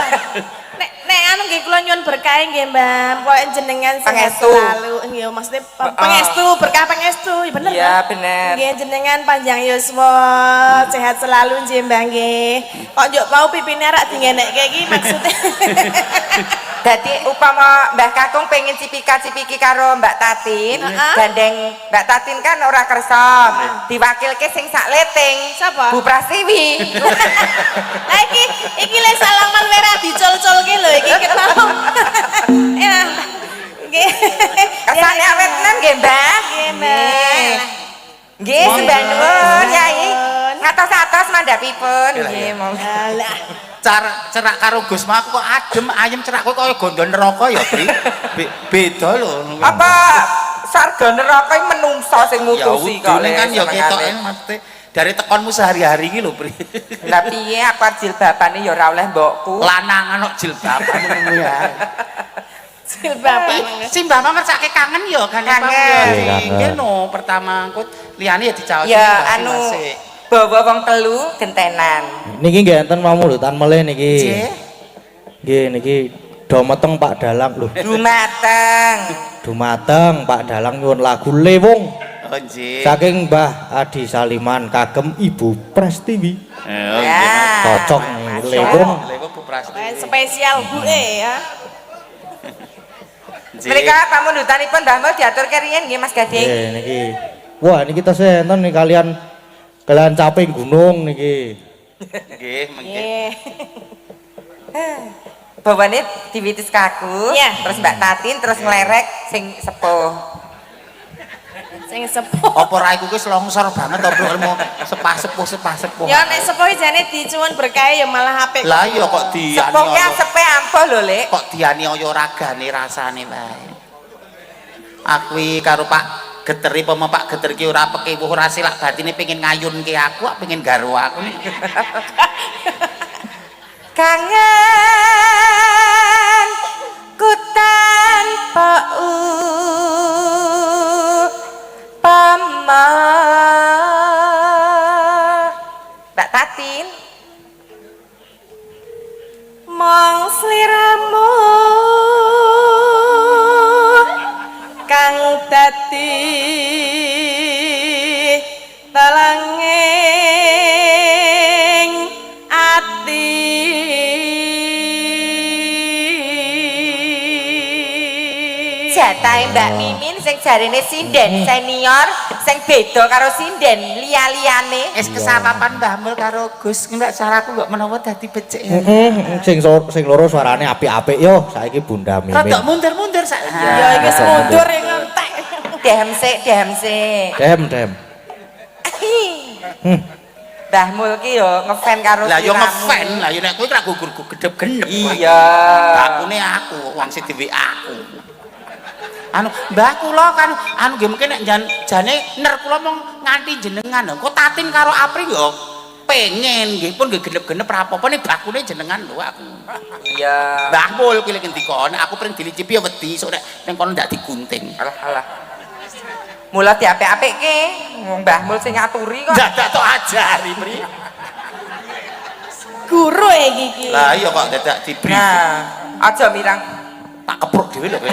Nek anu nggih kula nyuwun berkah nggih, Mbah. Pokoke jenengan sehat Pangestu. selalu. Nggih, maksudnya pangestu, berkah pangestu. Iya bener. Iya, Mbah? bener. Nggih, jenengan panjang yuswa, sehat selalu nggih, Mbah nggih. Kok njuk mau pipine rak dingenekke iki maksudnya. Dadi upama Mbah Kakung pengen cipika-cipiki karo Mbak Tatin, gandeng Mbak Tatin kan ora kersa, diwakilke sing sak leting. Sapa? Bu Prasiwi. Lah iki le salaman merah dicul-culke lho iki ketemu. Ya. Nggih. Kesane awet tenan nggih, Mbah. Nggih, Mbah. Nggih, sembah nuwun, Yai. Ngatos-atos mandhapipun nggih, monggo. Alah. Cerak karo Gus mah kok adem ayem cerak kok kaya gondo neraka ya, Bri. Beda lho. Apa sarga neraka iki menungso sing mutusi kok. Ya kan ya ketoke mesti dari tekonmu sehari-hari iki lho, Bri. Lah piye apa jilbabane ya ora oleh mbokku. Lanangan kok jilbaban ngono ya. Jilbaban. Simbah mah ngersake kangen ya kan Kangen. Nggih no pertama angkut liyane ya dicaos Ya anu bawa wong telu gentenan. Niki nggih enten mamulutan melih niki. Nggih. Nggih niki do meteng Pak Dalang lho. Dumateng. Dumateng Pak Dalang nyuwun lagu Lewung. Oh nggih. Saking Mbah Adi Saliman kagem Ibu Prastiwi. Ya. Cocok nih Lewung. Lewung Bu Prasti. Spesial Bu ya. Mereka pamundutanipun Mbah Mul diatur keriyen nggih Mas Gading. Nggih niki. Wah niki tasih enten nih kalian caping gunung niki. Nggih, mengke. Bawane diwitis kaku, Iya. terus Mbak Tatin terus nglerek sing sepuh. Sing sepuh. Apa ra iku wis longsor banget to Bro ilmu sepah-sepuh. Ya nek sepuh jane dicuwun berkah ya malah apik. Lah iya kok diani. Sepuhnya sepe ampuh lho, Lek. Kok diani kaya ragane rasane wae. Aku iki karo Pak Geteri pema Pak Geter ki ora pekewuh ora silak batine pengen ngayunke aku pengen garwa aku. Kangen ku tanpa upama. Mbak Tatin Mong sliramu kang dadi talanging ati jatahe Mbak Mimin sing jarene sinden senior sing beda karo sinden liya-liyane. Es kesapapan Mbah Mul karo Gus, mbak caraku kok menawa dadi becik ya. Sing loro suarane apik-apik yo, saiki Bunda Mimin. Rodok mundur-mundur sak. Ya iki mundur ngentek. Dem sik. Dem. Mbah Mul ki yo ngefan karo Lah yo sliramu. ngefan, lah yo nek kowe ra gugur gedep-genep. Iya. Bakune aku, wong sing dhewe aku. Anu, mbah kula kan anu nggih mungkin nek jane ner kula mong nganti jenengan. Kok Tatin karo Apri yo pengen nggih pun nggih genep-genep ra apa-apa nek bakune jenengan lho aku. Iya. Mbah Mul ki lek ngendika nek aku pring dilicipi ya wedi sok nek ning kono ndak digunting. Alah. Mula diapik-apikke, wong Mbah Mul sing ngaturi kok. Dadak tok ajari, Pri. Guru iki. Lah iya kok dadak diberi. Nah, aja mirang. Tak kepruk dhewe lho kowe.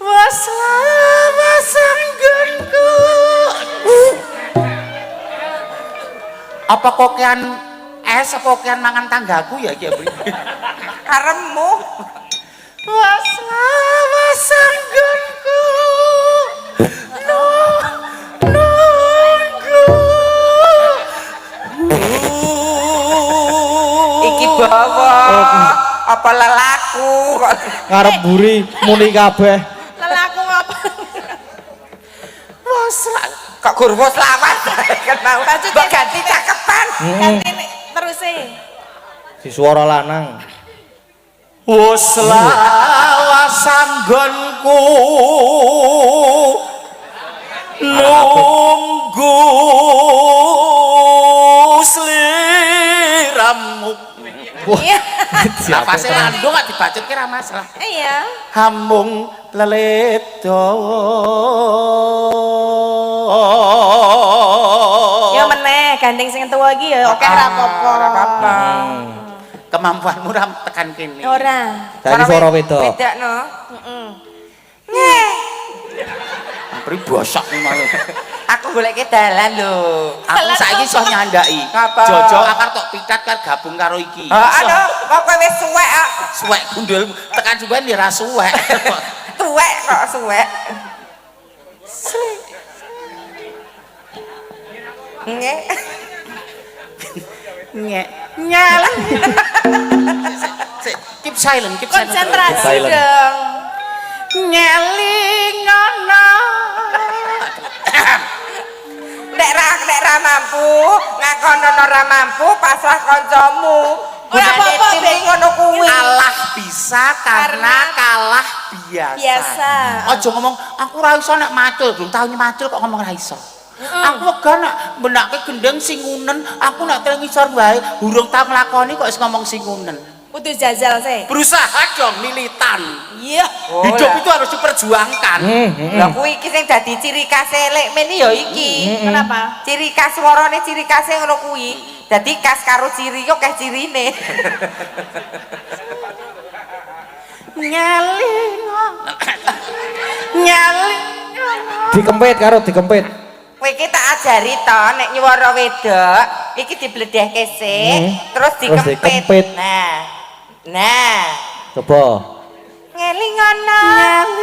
Wasanggonku. Apa kokean es apa kokean mangan tanggaku ya iki, Pri? Karemmu. Wasanggonku. Iki bawa apa lelaku kok. Ngarep buri muni kabeh. Lelaku apa? Kok gurwo selawat kan mau mbok ganti cakepan. Ganti terus e. Si suara lanang. Wes lawasanggonku nunggu sliramu. Iya. Nafase landung gak dibacutke ra masalah. Iya. Hamung leledo. Ya meneh gandeng sing tuwa iki ya oke ra apa-apa. Kemampuanmu ra tekan kene. Ora. Saiki suara wedok. Bedakno. Pri bosok nih malu. Aku goleke dalan lho. Aku saiki iso nyandaki. Apa? Jojo akar tok pitat kan gabung karo iki. Aduh, kok kowe wis suwek kok. Suwek gundul tekan suwen ya ra suwek. Tuwek kok suwek. Nggih. Nyek. Nyala. Keep silent, keep silent. Konsentrasi Silent. dong. Ngelingono. Nek ra mampu, ngakono ora mampu pasrah kancamu. Ora apa-apa, Tim Beng. ngono kuwi. Kalah bisa karena kalah biasa. Biasa. Aja ngomong aku ora iso nek macul, belum tau macul kok ngomong ora iso. Aku wega nek benake gendeng singunen, aku nek teng ngisor wae urung tau nglakoni kok wis ngomong singunen. Kudu jajal sih. Berusaha dong militan. Iya. Hidup itu harus diperjuangkan. Lah kuwi iki sing dadi ciri khas elek men ya iki. Kenapa? Ciri khas warane ciri khas ngono kuwi. Dadi khas karo ciri kok keh cirine. Dikempit karo dikempit. Kowe iki tak ajari to nek nyuwara wedok iki dibledehke sik terus dikempit. dikempit. Nah. Coba. Ngelingono.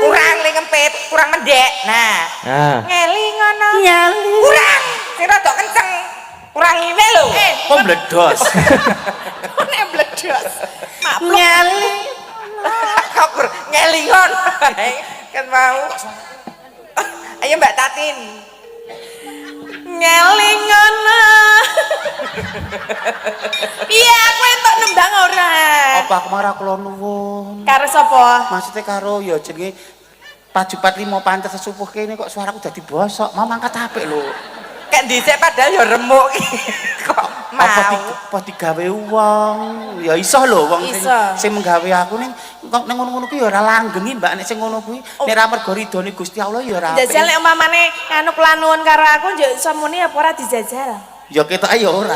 Kurang le ngempit, kurang mendek. Nah. Nah. Ngelingono. Kurang. Sing rada kenceng. Kurang iwe lho. Kok meledos? Kok nek bledos. Nyali. Kabur ngelingon. Kan mau. Ayo Mbak Tatin. Ngelingono. Iya, aku entuk nembang ora. Apa kemara kula nuwun? Karo sapa? Maksudnya karo ya jenenge pajupat limo pantes sesepuh kene kok suaraku dadi bosok. Mau mangkat apik lho. Kayak dhisik padahal ya remuk kok mau. Apa digawe wong? Ya iso lho wong Iso. sing menggawe aku ning ngono-ngono kuwi ya ora langgengi Mbak nek sing ngono kuwi. Nek ra mergo ridone Gusti Allah ya ora apik. Jajal nek umpamane anu kelanuan karo aku njuk iso muni apa ora dijajal. Ya ketoke ya ora.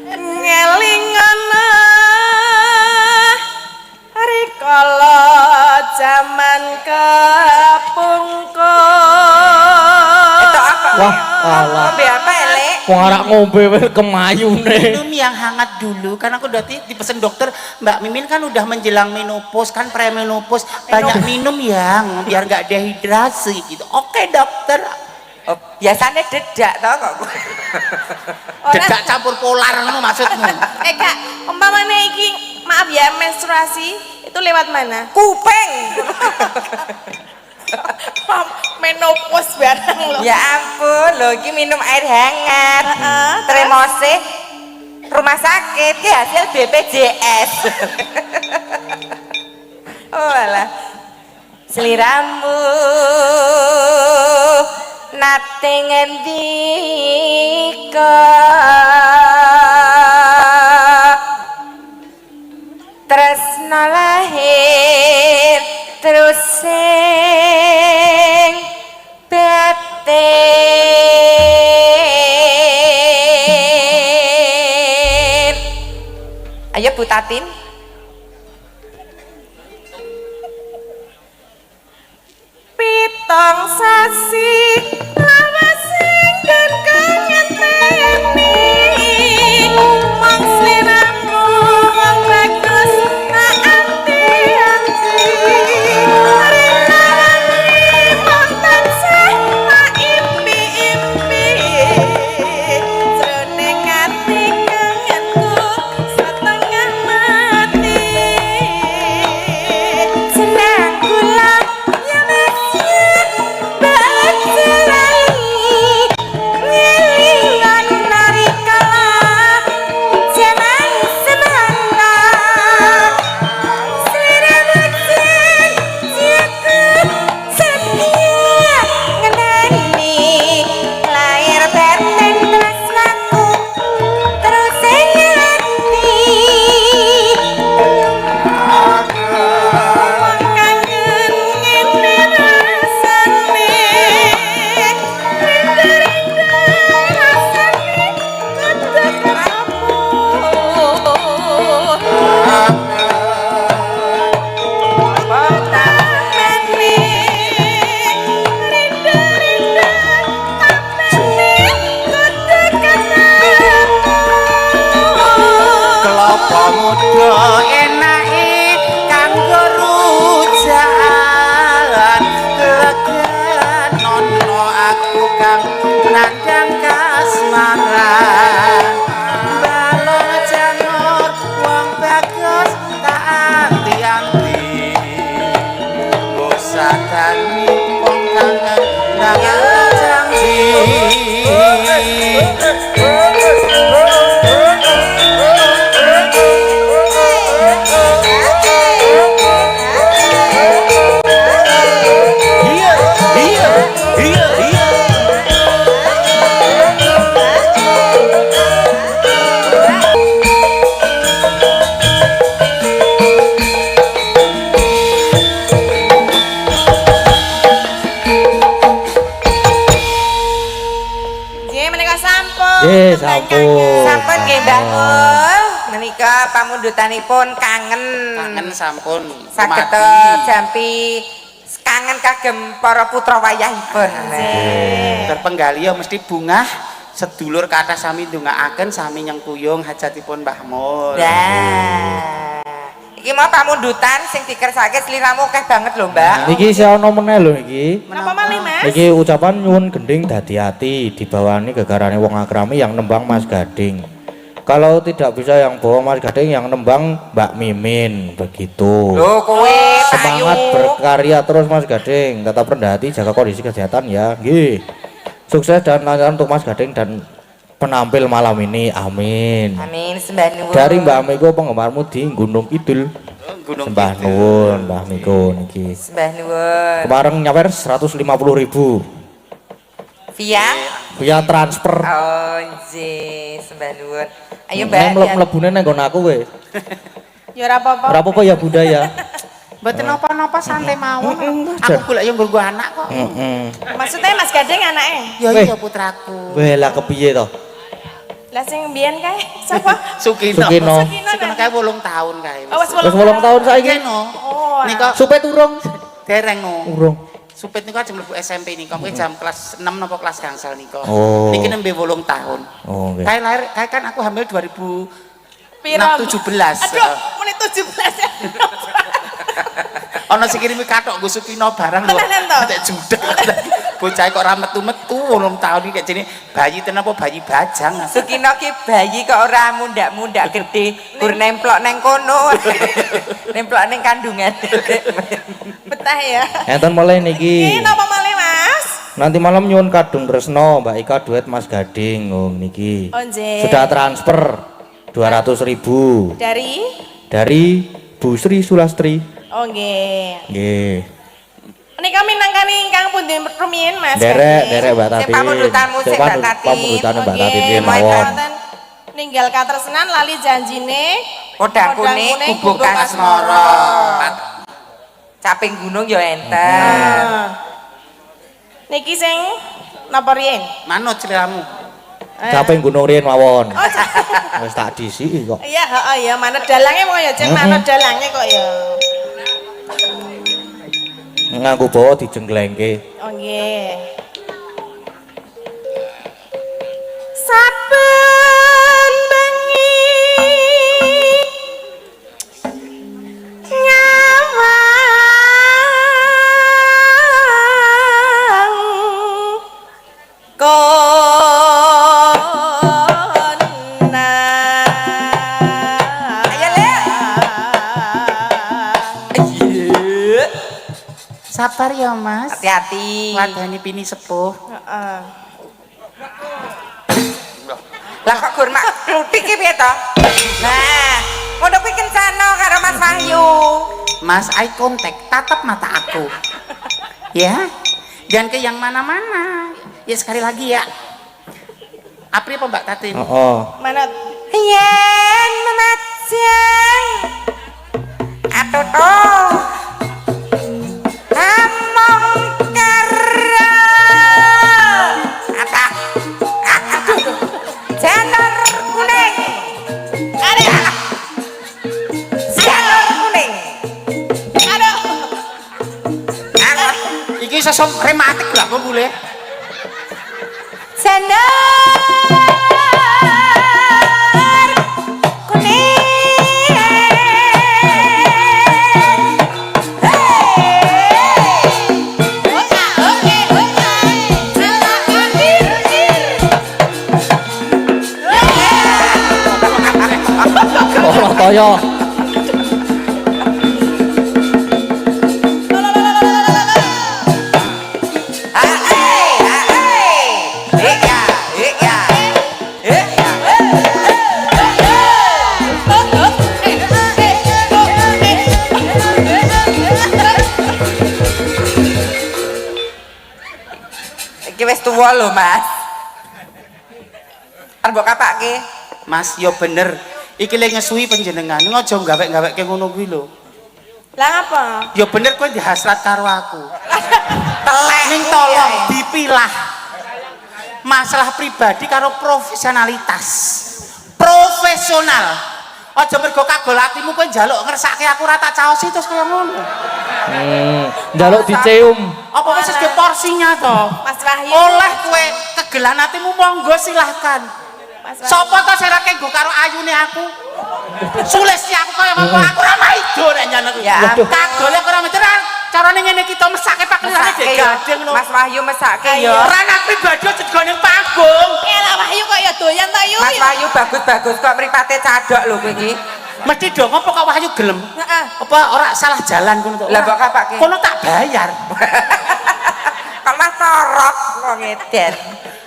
Ngelingono. Rikala jaman kepungkur. Itu apa? Wah, alah. Ngombe apa elek? Wong arak ngombe wis kemayune. Minum yang hangat dulu karena aku udah dipesen dokter Mbak Mimin kan udah menjelang menopause kan premenopause banyak minum yang biar nggak dehidrasi gitu. Oke dokter. Oh, biasanya dedak tau kok. Dedak campur polar ngono maksudmu. Kak, umpamane iki maaf ya menstruasi itu lewat mana? Kuping. Menopause barang loh. Ya ampun, lho iki minum air hangat. Tremose rumah sakit ki hasil BPJS. Oh alah. Seliramu nate ngendika tresna lahir terus sing batin. Ayo Bu Tatin. Pitong sasi lawas sing dan kanyeteni mong sliramu wong bagus tak anti-anti rinawani mong tansah tak impi-impi jroning ati kangenku setengah mati Senang kula yang Sampun. Sampun nggih Mbah Mul. Menika pamundutanipun kangen. Kangen sampun. Saged jampi kangen kagem para putra wayahipun. Terpenggali ya mesti bungah sedulur kathah sami ndongaaken sami nyengkuyung hajatipun Mbah Mul. Nah. Iki mau pamundutan sing dikersake sliramu akeh banget lho, Mbak. Niki isih ana meneh lho iki. Kenapa malih Mas? Iki ucapan nyuwun gending dadi ati dibawani gegarane wong akrami yang nembang Mas Gading. Kalau tidak bisa yang bawa Mas Gading yang nembang Mbak Mimin begitu. Lho kowe Semangat berkarya terus Mas Gading, tetap rendah hati, jaga kondisi kesehatan ya. Nggih. Sukses dan lancar untuk Mas Gading dan penampil malam ini, amin. Amin, sembah nuwun. Dari Mbak Miko penggemarmu di Gunung Kidul. Sembah nuwun Mbah Miko niki. Sembah nuwun. Kemarin nyawer 150.000 via transfer. Oh nggih, sembah nuwun. Ayo Mbak. Mlebune nang nggon aku kowe. Ya ora apa-apa. Ora apa-apa ya Bunda ya. Mboten napa-napa santai mawon. Aku golek yo nggo anak kok. Maksudnya Mas Gading anake? Ya Weh. iya putraku. Weh lah kepiye to? Lah sing mbiyen kae sapa? Sukino. Sukino. Sukino kae 8 tahun kae. Oh, wis Wis 8 tahun saiki. no. Oh. Nika Supe turung. dereng no. Urung. Supit niku ajeng mlebu SMP niku, kuwi jam kelas 6 napa kelas gangsal niku. Oh. Niki nembe 8 tahun. Oh, nggih. Kayak kan aku hamil 2017. Pira? 17. Aduh, menit 17 ya. Ana sing kirimi kathok nggo Sukino barang lho. Tenan to? Nek judak. Bocah kok ora metu-metu 8 tahun iki kayak jene bayi tenan apa bayi bajang. Sukino ki bayi kok ora mundak-mundak gede, gur nemplok neng kono. Nemplok neng kandungan. Betah ya. Enten mulai niki. Ini napa malih, Mas? Nanti malam nyuwun kadung Tresno, Mbak Ika duet Mas Gading, niki. Oh, nggih. Sudah transfer 200.000 Dari Bu Sri Sulastri. Oh, nggih. Nggih. Nika minangkani ingkang pundi rumiyin, Mas? Derek Mbak Tati. Sing pamundutanmu sik, Mbak Tati. Pamundutane Mbak Tati Oke, riyen mau mawon. wonten ninggal katresnan lali janjine Podang kuning, gubuk asmara. Caping gunung ya enten. Niki sing napa riyen? Manut celiramu. Caping gunung riyen mawon. Wis tak disiki kok. Iya, heeh ya, manut dalange kok ya, Ceng, manut dalange kok ya. Nganggo bawa dijenglengke. Oh nggih. Saben bengi nyawang kona. Ayo, Lek. Sabar ya, Mas. Hati-hati. Wadani pini sepuh. Heeh. Lah kok gur mak kluthik ki piye to? Nah, ngono kuwi kencana karo Mas Wahyu. Mas, eye contact, tatap mata aku. Ya, jangan ke yang mana-mana. Ya sekali lagi ya. Apri apa Mbak Tatin? Heeh. Manut. Yen memajang atoto among karo ata aduh janur kuning ada janur kuning Aduh. ada Iki sesom rematik lah kok boleh. janur kuning Ora kaya iki wis tuwa lho Mas. Arep mbok kapake. Mas, yo bener. Iki lek ngesuhi panjenengan, ngojo gawek-gaweke ngono kuwi lho. Lah ngapa? Yo bener kowe dihasrat karo aku. Telek. Ning tolong dipilah. Masalah pribadi karo profesionalitas. Profesional. Aja mergo kagol atimu kowe njaluk ngersake aku rata caosi terus kaya ngono. njaluk dicium. Apa wis ke porsinya to? Mas Wahyu. Oleh kowe kegelan atimu monggo silahkan. Mas Wahyu. Sopo to serake nggo karo ayune aku? Sulesi aku kaya ngono aku ora maido nek njaluk. Ya, Kagole ora meteran. Carane ngene iki to mesake paklirane mesake dek ya. gading lho. Mas Wahyu mesake Ayo. ya. Ora nak pribadi aja ning panggung. Lah Wahyu kok ya doyan ta yu. Mas Wahyu bagus-bagus kok mripate cadok lho kowe iki. Mesti dong apa kok Wahyu gelem? Heeh. Apa ora salah jalan kono to? Lah mbok kapake. Kono tak bayar. Kok Mas torok kok ngeden.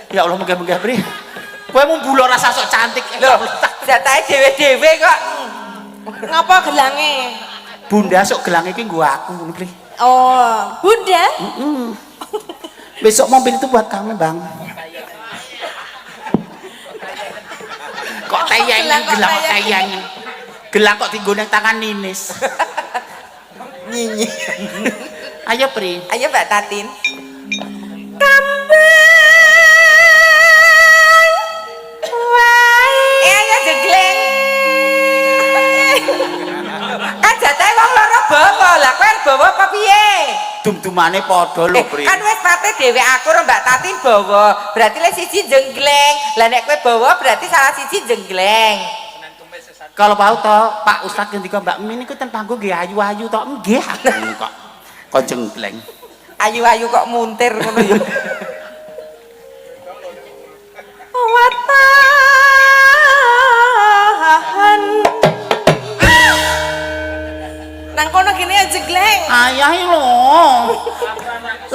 Ya Allah muga-muga Pri. Kowe mung bulo rasa sok cantik. Lho, jatahe dhewe-dhewe kok. Ngapa gelange? Bunda sok gelang iki nggo aku ngono Pri. Oh, Bunda. Besok mobil itu buat kamu Bang. Kok tayangin gelang kok tayangin. Gelang kok tinggo nang tangan Ninis. Nyinyi. Ayo Pri. Ayo Mbak Tatin. Ayo jegleng. Kan jatahe wong loro bawa, lah kowe bawa apa piye? dum-dumane padha lho, Pri. Kan wis pate dhewe aku karo Mbak Tatin bawa. Berarti lek siji jenggleng. Lah nek kowe bawa berarti salah siji jenggleng. Kalau mau to Pak Ustadz ngendika Mbak Min iku ten panggung nggih ayu-ayu to nggih kok jenggleng. Ayu-ayu kok muntir ngono ya. Watahan nang kono kene jegleng. Ayah lho.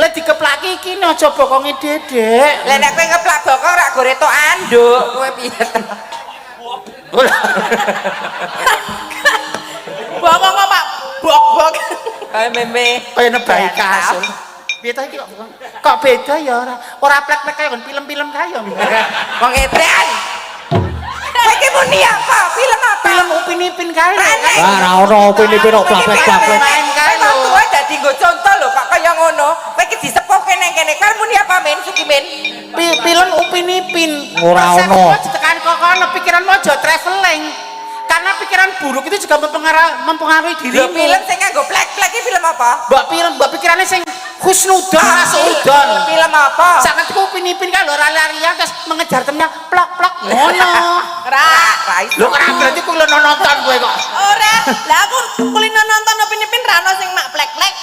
Lek dikeplaki iki aja bokonge Dedek. Lah nek kowe ngeplak bokong rak gore tok anduk, kowe piye? Bokong kok Pak bok-bok. Kayak meme. Kaya nebahi kasur. Piye ta iki kok beda ya ora plek-plek kaya film-film kaya. Wong edan. Saiki muni apa? Film apa? Film Upin Ipin kae. Ora ono upin-ipin kok plak-plek. Main kae lho. Kowe dadi nggo contoh lho kok kaya ngono. Kowe iki disepuhke nang kene. Kan muni apa men Sukimin? Film Upin Ipin. Ora ono. Tekan kok kono pikiranmu aja traveling. Karena pikiran buruk itu juga mempengaruhi dirimu. Film sing nganggo plek-plek iki film apa? Mbak pikirannya sing husnudon ora seudon. Film apa? Sangat Upin Ipin kan lho lari-larian terus mengejar temennya plok-plok ngono. Ra. Lho ora berarti kowe lho nonton kowe kok. Ora. Lah aku kulino nonton Upin Ipin ra ono sing mak plek-plek.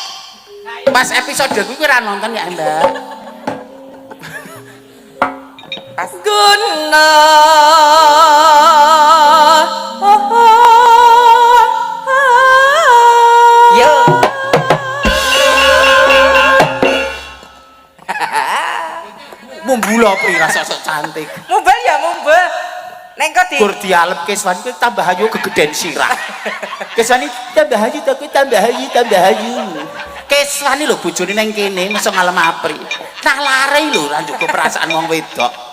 Pas episode kuwi ora nonton ya Mbak. Pas Guna yo. Mumbul Pri rasa sok cantik. Mumbel ya mumbel. Neng kok di Gur dialep Keswani kuwi tambah ayu kegeden sirah. Keswani tambah ayu tapi tambah ayu. Keswani lho bojone nang kene mesti ngalem apri. Nah lare lho ra njogo perasaan wong wedok.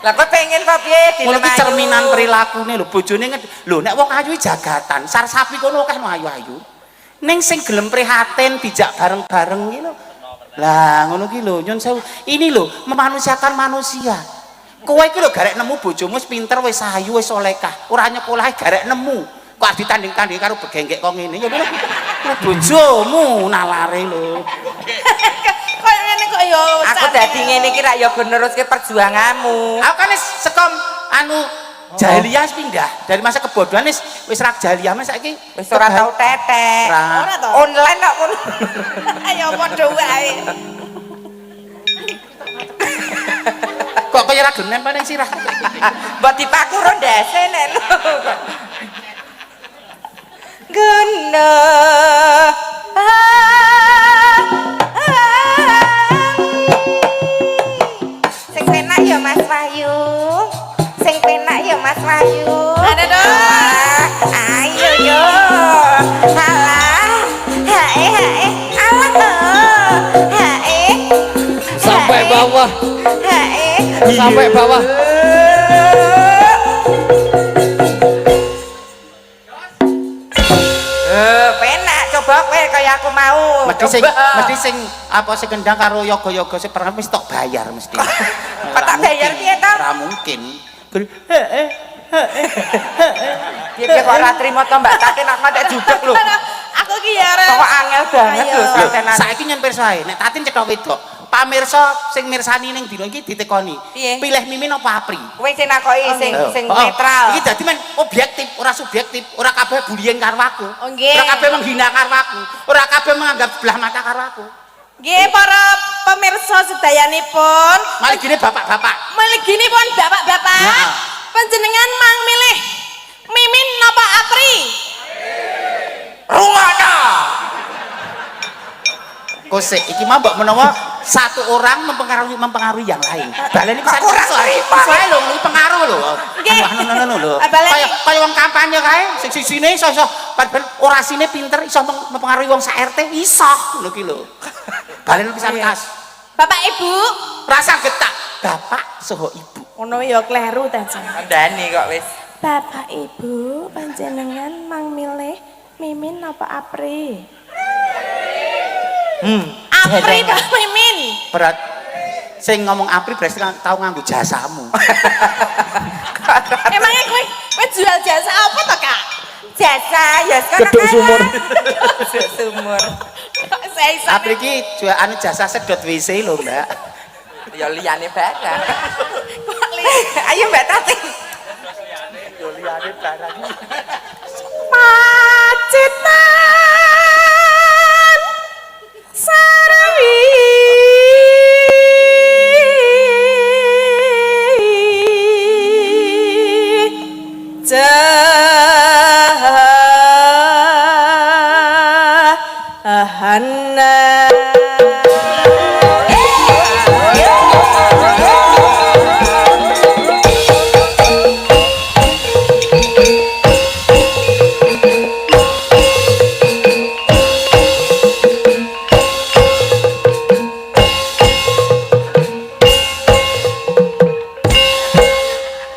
lah kok pengen kok piye Ngono ki cerminan prilakune lho bojone lho nek wong ayu jagatan, sar sapi kono akeh ayu-ayu. Ning sing gelem prihatin dijak bareng-bareng iki lho. Lah ngono ki lho nyun sewu. Ini lho memanusiakan manusia. Kowe iki lho garek nemu bojomu wis pinter wis ayu wis solehah. Ora nyekolahe garek nemu. Kok ditanding-tanding karo begengkek kok ngene ya lho. Bojomu nalare lho. Kaya ngene kok ya. aku dadi ngene iki rak ya go neruske perjuanganmu. Aku kan wis sekom anu jahiliyah wis pindah dari masa kebodohan wis rak jahiliyah mas saiki Wis ora tau tetek. Ora to. Online kok pun. Ayo padha wae. kok kaya ra gelem nempel ning sirah. Mbok dipaku ro ndase nek lho. Guna sing penak ya Mas Wahyu. Sing penak ya Mas Wahyu. Ada dong. Ayo yo. Halah. Hae. Alah. Hae. Sampai bawah. Hae. Sampai bawah. Penak coba kowe kaya aku mau. Mesti sing apa sing kendang karo yoga-yoga sing pernah mesti tok bayar mesti. Kok tak bayar piye to? Ora mungkin. Piye kok ora trimo to Mbak Tatin aku tak judek lho. Aku ki ya ora. Kok angel banget lho sampean. Saiki nyen pirsa ae nek Tatin cetha wedok. Pamirsa sing mirsani ning dina iki ditekoni. Piye? Pilih Mimin apa Apri? Kowe sing nakoki sing Oh, netral. Iki dadi men objektif, ora subjektif, ora kabeh bullying karo aku. Oh, nggih. Ora kabeh menghina karo aku, ora kabeh menganggap sebelah mata karo aku. Nggih para pemirsa sedayanipun. Malah gini bapak-bapak. Meligini pun bapak-bapak. Nah. Panjenengan mang milih Mimin napa Apri? Rungokno. Kose iki mah mbok menawa satu orang mempengaruhi yang lain. Baleni pisan soalé lho pengaruh lho. Nggih. Anu lho. Baleni. Kaya wong kampanye kae sing sisine iso padahal orasine pinter iso mempengaruhi wong sak RT iso ngono ki lho. Baleni pisan kas. Bapak Ibu, Rasa getak bapak saha ibu. ngono ya kleru ta, Jan. Kandhani kok wis. Bapak Ibu, panjenengan mang milih Mimin napa Apri? Apri Pak Mimin. Berat sing ngomong Apri berarti tau nganggo jasamu. Emangnya kowe jual jasa apa to, Kak? Jasa ya sekarang. Keduk sumur. Keduk sumur. Kok Seisan. Apri iki anu jasa sedot WC lho, Mbak. Ya liyane barang. Kok lihat? Ayo Mbak Tati. Yo liyane barang. Pacitan Sarwi Jahana.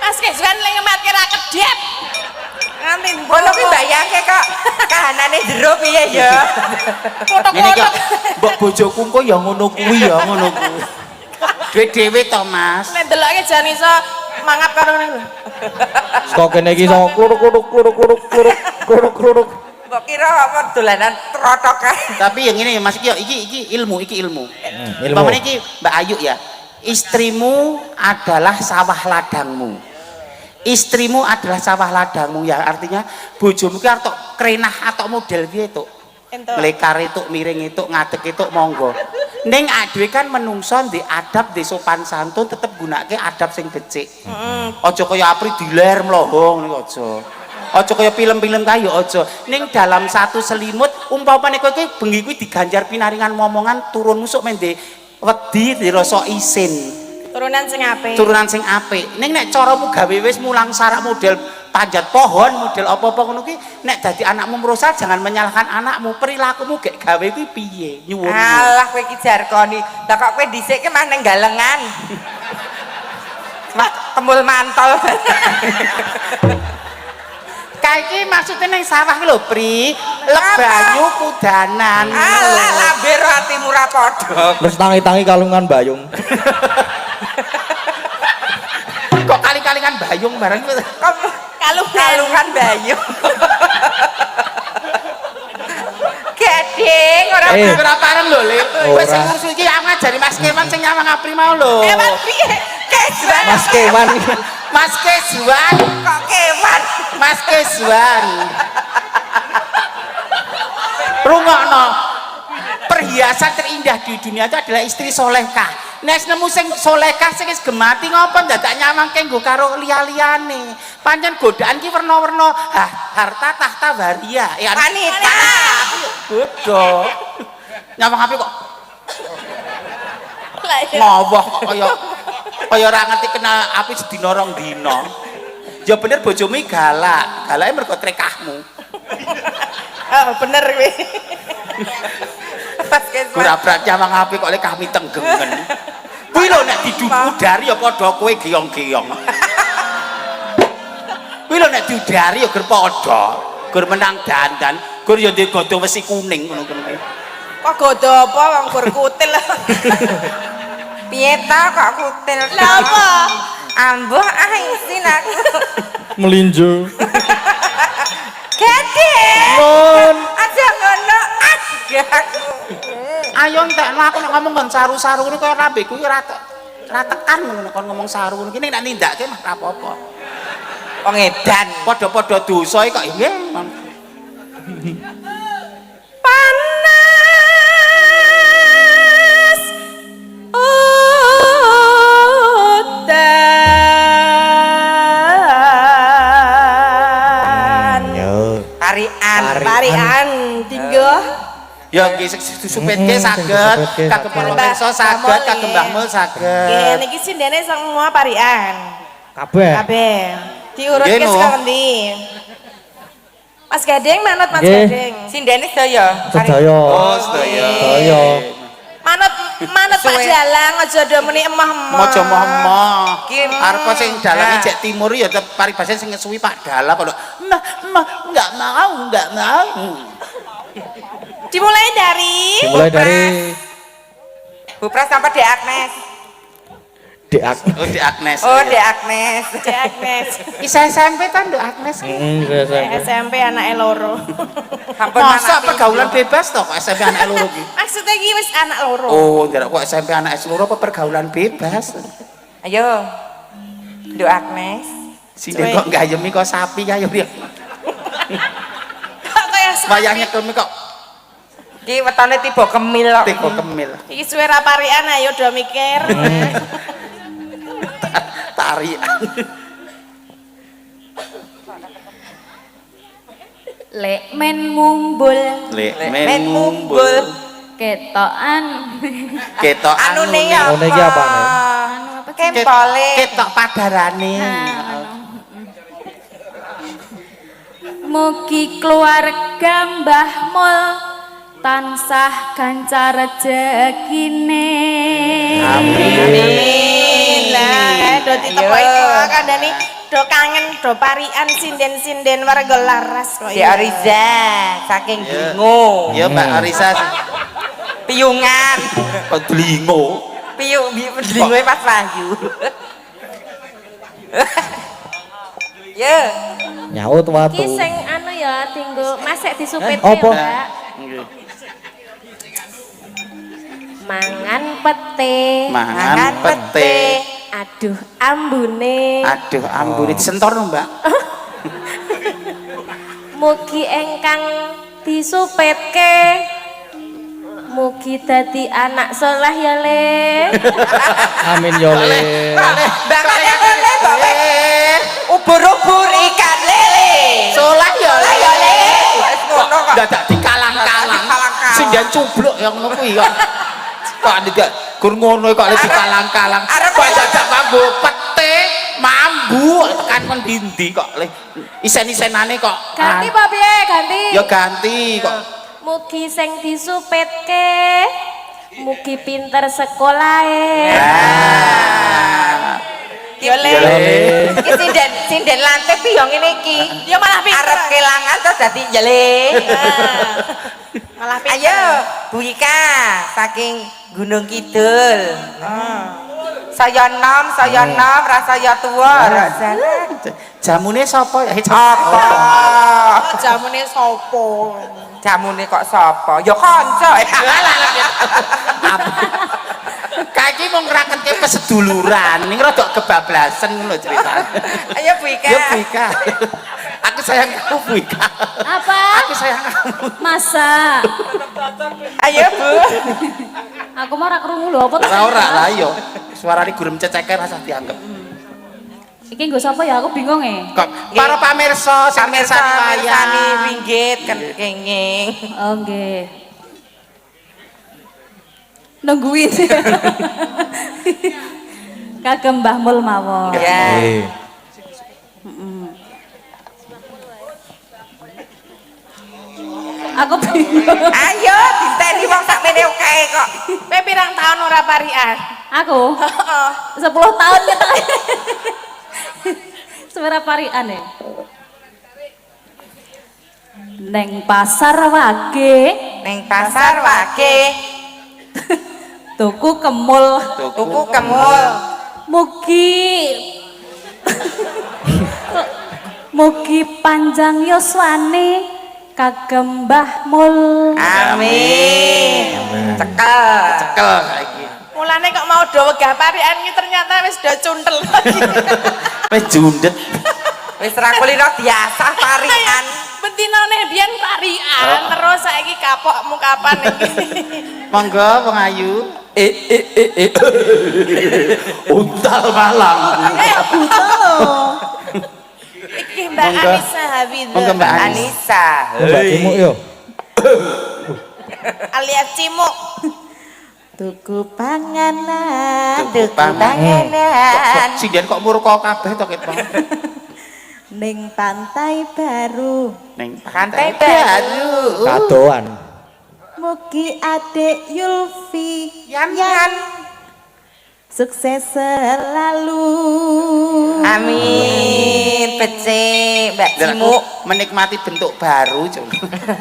Mas Kesuan lagi ngematke ra kedep. Nganti Ono ki bayangke kok kahanane jero piye ya. Ngene iki mbok bojoku kok ya ngono kuwi ya ngono kuwi. Dhewe to, Mas. nek deloke jan iso mangap karo ngene lho. Saka kene iki iso kluruk. Mbok kira apa dolanan trotokan. Tapi yang ini Mas iki ilmu. Ilmu. Pamane iki Mbak Ayu ya. Istrimu adalah sawah ladangmu. Istrimu adalah sawah ladangmu ya artinya bojomu ki arep krenah atau model piye to. Entuk. Melekar itu, miring itu, ngadeg itu monggo. Ning adwe kan menungso di adab di sopan santun tetep gunake adab sing becik. Aja kaya apri diler mlohong niku aja. Aja kaya film-film kae aja. Ning dalam satu selimut umpamane kowe iki bengi kuwi diganjar pinaringan momongan turun musuk mende wedi dirasa isin. Turunan sing apik. Turunan sing apik. Ning nek caramu gawe wis mulang sarak model panjat pohon, model apa-apa ngono ki nek dadi anakmu merusak jangan menyalahkan anakmu. Perilakumu gek gawe kuwi piye? Nyuwun. Alah kowe iki jarkoni. Lah kok kowe dhisik ki mah ning galengan. Mah tembul mantol. Kae iki maksudnya ning sawah ki lho, Pri. Lek banyu kudanan. Alah lambir atimu ra padha. Terus tangi-tangi kalungan bayung. Kok kali-kalingan bayung bareng kuwi. Kalungan bayu. Gading ora Ora pareng lho, Le. Wis sing Ora. ngurus iki aku ngajari Mas Kewan sing nyawang Apri mau lho. kewan piye? Kewan. Mas Kewan. Mas Kewan. Kok kewan? Mas Kewan. Rungokno. Perhiasan terindah di dunia itu adalah istri solehah. Nek nemu sing solehah sing wis gemati ngopo dadak nyawangke nggo karo liya-liyane. Pancen godaan ki werna-werna. Harta tahta waria. Ya Wanita. bodoh. Nyawang api kok Lah iya. ngowoh kaya ora ngerti kena api sedina rong dina. Ya bener bojomu galak. Galake mergo trekahmu. Oh, bener kuwi. Pas kewan. Ora berarti nyawang api kok lek kami tenggengen. Kuwi lho nek diudari ya padha kowe geyong-geyong. Kuwi lho nek diudari ya ger padha. Gur menang dandan, gur ya ndek godhong wesi kuning ngono kuwi. Kok godo apa wong gur kutil. Piye ta kok kutil? Lah apa? Ambuh isin aku. Melinjo. Gading. Non. Aja ngono. Aku. Ayo entekno aku nek ngomong kon saru-saru ngono kaya rambeku ki ora tekan ngono kon ngomong saru ngono ki nek nindakke mah ora apa-apa. Wong edan. Padha-padha dosa kok nggih. Panas udan. Tarian tinggo. Ya nggih supetke saged, kagem para pirsa saged, kagem Mbah Mul Nggih, saged. niki sindene semua parian. Kabeh. Kabeh. Diurutke Nggih, no. saka ndi? Mas Gading manut Mas Nggih. Gading. Sindene sedaya. Sedaya. Oh, sedaya. Sedaya. Manut Pak Suwe. Dalang aja do muni emah-emah. Mojo moh-moh. Ki- Arep sing dalange Nah. jek timur ya tetep paribasan sing suwi Pak Dalang kok. Enggak mau. Dimulai dari Dimulai dari Bu Pras sampai Dek Agnes. Dek Agnes. Oh, Dek Agnes. Oh, Dek Agnes. Dek Agnes. Isa SMP ta Dek Agnes? SMP anake loro. Ampun Masa Mama pergaulan Pindo. bebas toh kok SMP anak loro ki? Maksudnya iki wis anak loro. Oh, ndak kok SMP anak loro apa pergaulan bebas? Ayo. Dek Agnes. Sindek kok gayemi kok sapi kaya dia. Kok kaya Wayangnya kemi kok Ki wetone tiba kemil kok. tiba kemil. iki suwe ra parian ayo do mikir. Tarian. Lek men mumbul Lek Men men mumbul. mumbul. ketokan Ketok Anune anune. ya. Anune iki apa, Nek? anu apa Kempole. Ketok padarane. mugi keluarga Mbah Mul tansah gancar rezekine. Amin. Lah do ditepok Iya. itu kandhani do kangen do parian sinden-sinden warga laras kok. Dek Ariza saking Dlingo. Ya Mbak Arisa Piungan. kok dlingo. Piung Dlingo pas Wahyu. Ya. Nyaut Ki watu. sing anu ya tinggo masek disupit Apa? Mbak. Mangan pete. Mangan pete. Aduh ambune. Aduh, ambune disentor lho, Mbak. Mugi engkang disupetke mugi dadi anak soleh ya le. Amin yo le. Bakane lele bawe. Ubur-ubur ikan lele. Soleh ya Soleh ya le. Wis ngono kok. Dadak dikalang-kalang. Dikalang-kalang. Sing dan cubluk yang ngono kuwi kok. Kok ndak gur ngono kok le dikalang-kalang. Kok dadak kanggo pete mambu tekan kon dindi kok le. Isen-isenane kok. Ganti Pak piye? Ganti. Ya ganti kok. Mugi sing disupetke mugi pinter sekolahe. Yo le. Iki sinden lantik piye yo ngene iki. Yo malah pinter. Arep kelangan terus dadi jele. Malah pinter. Ayo, Bu Ika saking Gunung Kidul. Saya nom, rasanya tua. Jamune sapa ya? Apa? Oh, jamune sopo? Jamune kok sapa? Ya kanca. Kaki mau ngeraketke keseduluran, ini rada kebablasan lho ceritanya. Ayo Bu Ika. Ya Bu Ika. Aku sayang kamu Bu Ika. Apa? Aku sayang kamu. Masa? Ayo Bu. Aku mau ora krungu lho apa Ora lah yo. Suarane gurem ceceker rasa dianggap. Iki nggo sapa ya? Aku bingung Kok para pamirsa sing mirsani Mirsani wayang. winggit kan kenging. Oh nggih. Nungguin. Kagem Mbah Mul mawon. Ya. Aku bingung. Ayo diteni wong sakmene kae kok. Kowe pirang tahun ora parian? Aku 10 tahun kita. Suara parian ya. Neng pasar wage Ning pasar wage tuku kemul tuku kemul. mugi panjang yuswane kagem Mbah Mul. Amin. Cekel. Cekel saiki. Mulane kok mau do wegah parian iki ternyata wis do cuntel lagi. Wis jundet. Wis ra kulino biasa parian. Betinane biyen parian terus saiki kapokmu kapan iki? Monggo Wong Ayu. Untal malang. Iki Mbak Monggo. Anissa Habibie. Monggo Mbak Anis. Anissa. Mbak Cimuk yo. Alias Cimuk. Tuku panganan, Tuku Panganan. Sinden kok murka kabeh to ket Bang. ning pantai baru. Ning Pantai baru. Kadoan. Mugi adik Yulfi Yan. sukses selalu. Amin. Becik Mbak Cimuk. Menikmati bentuk baru, Jung.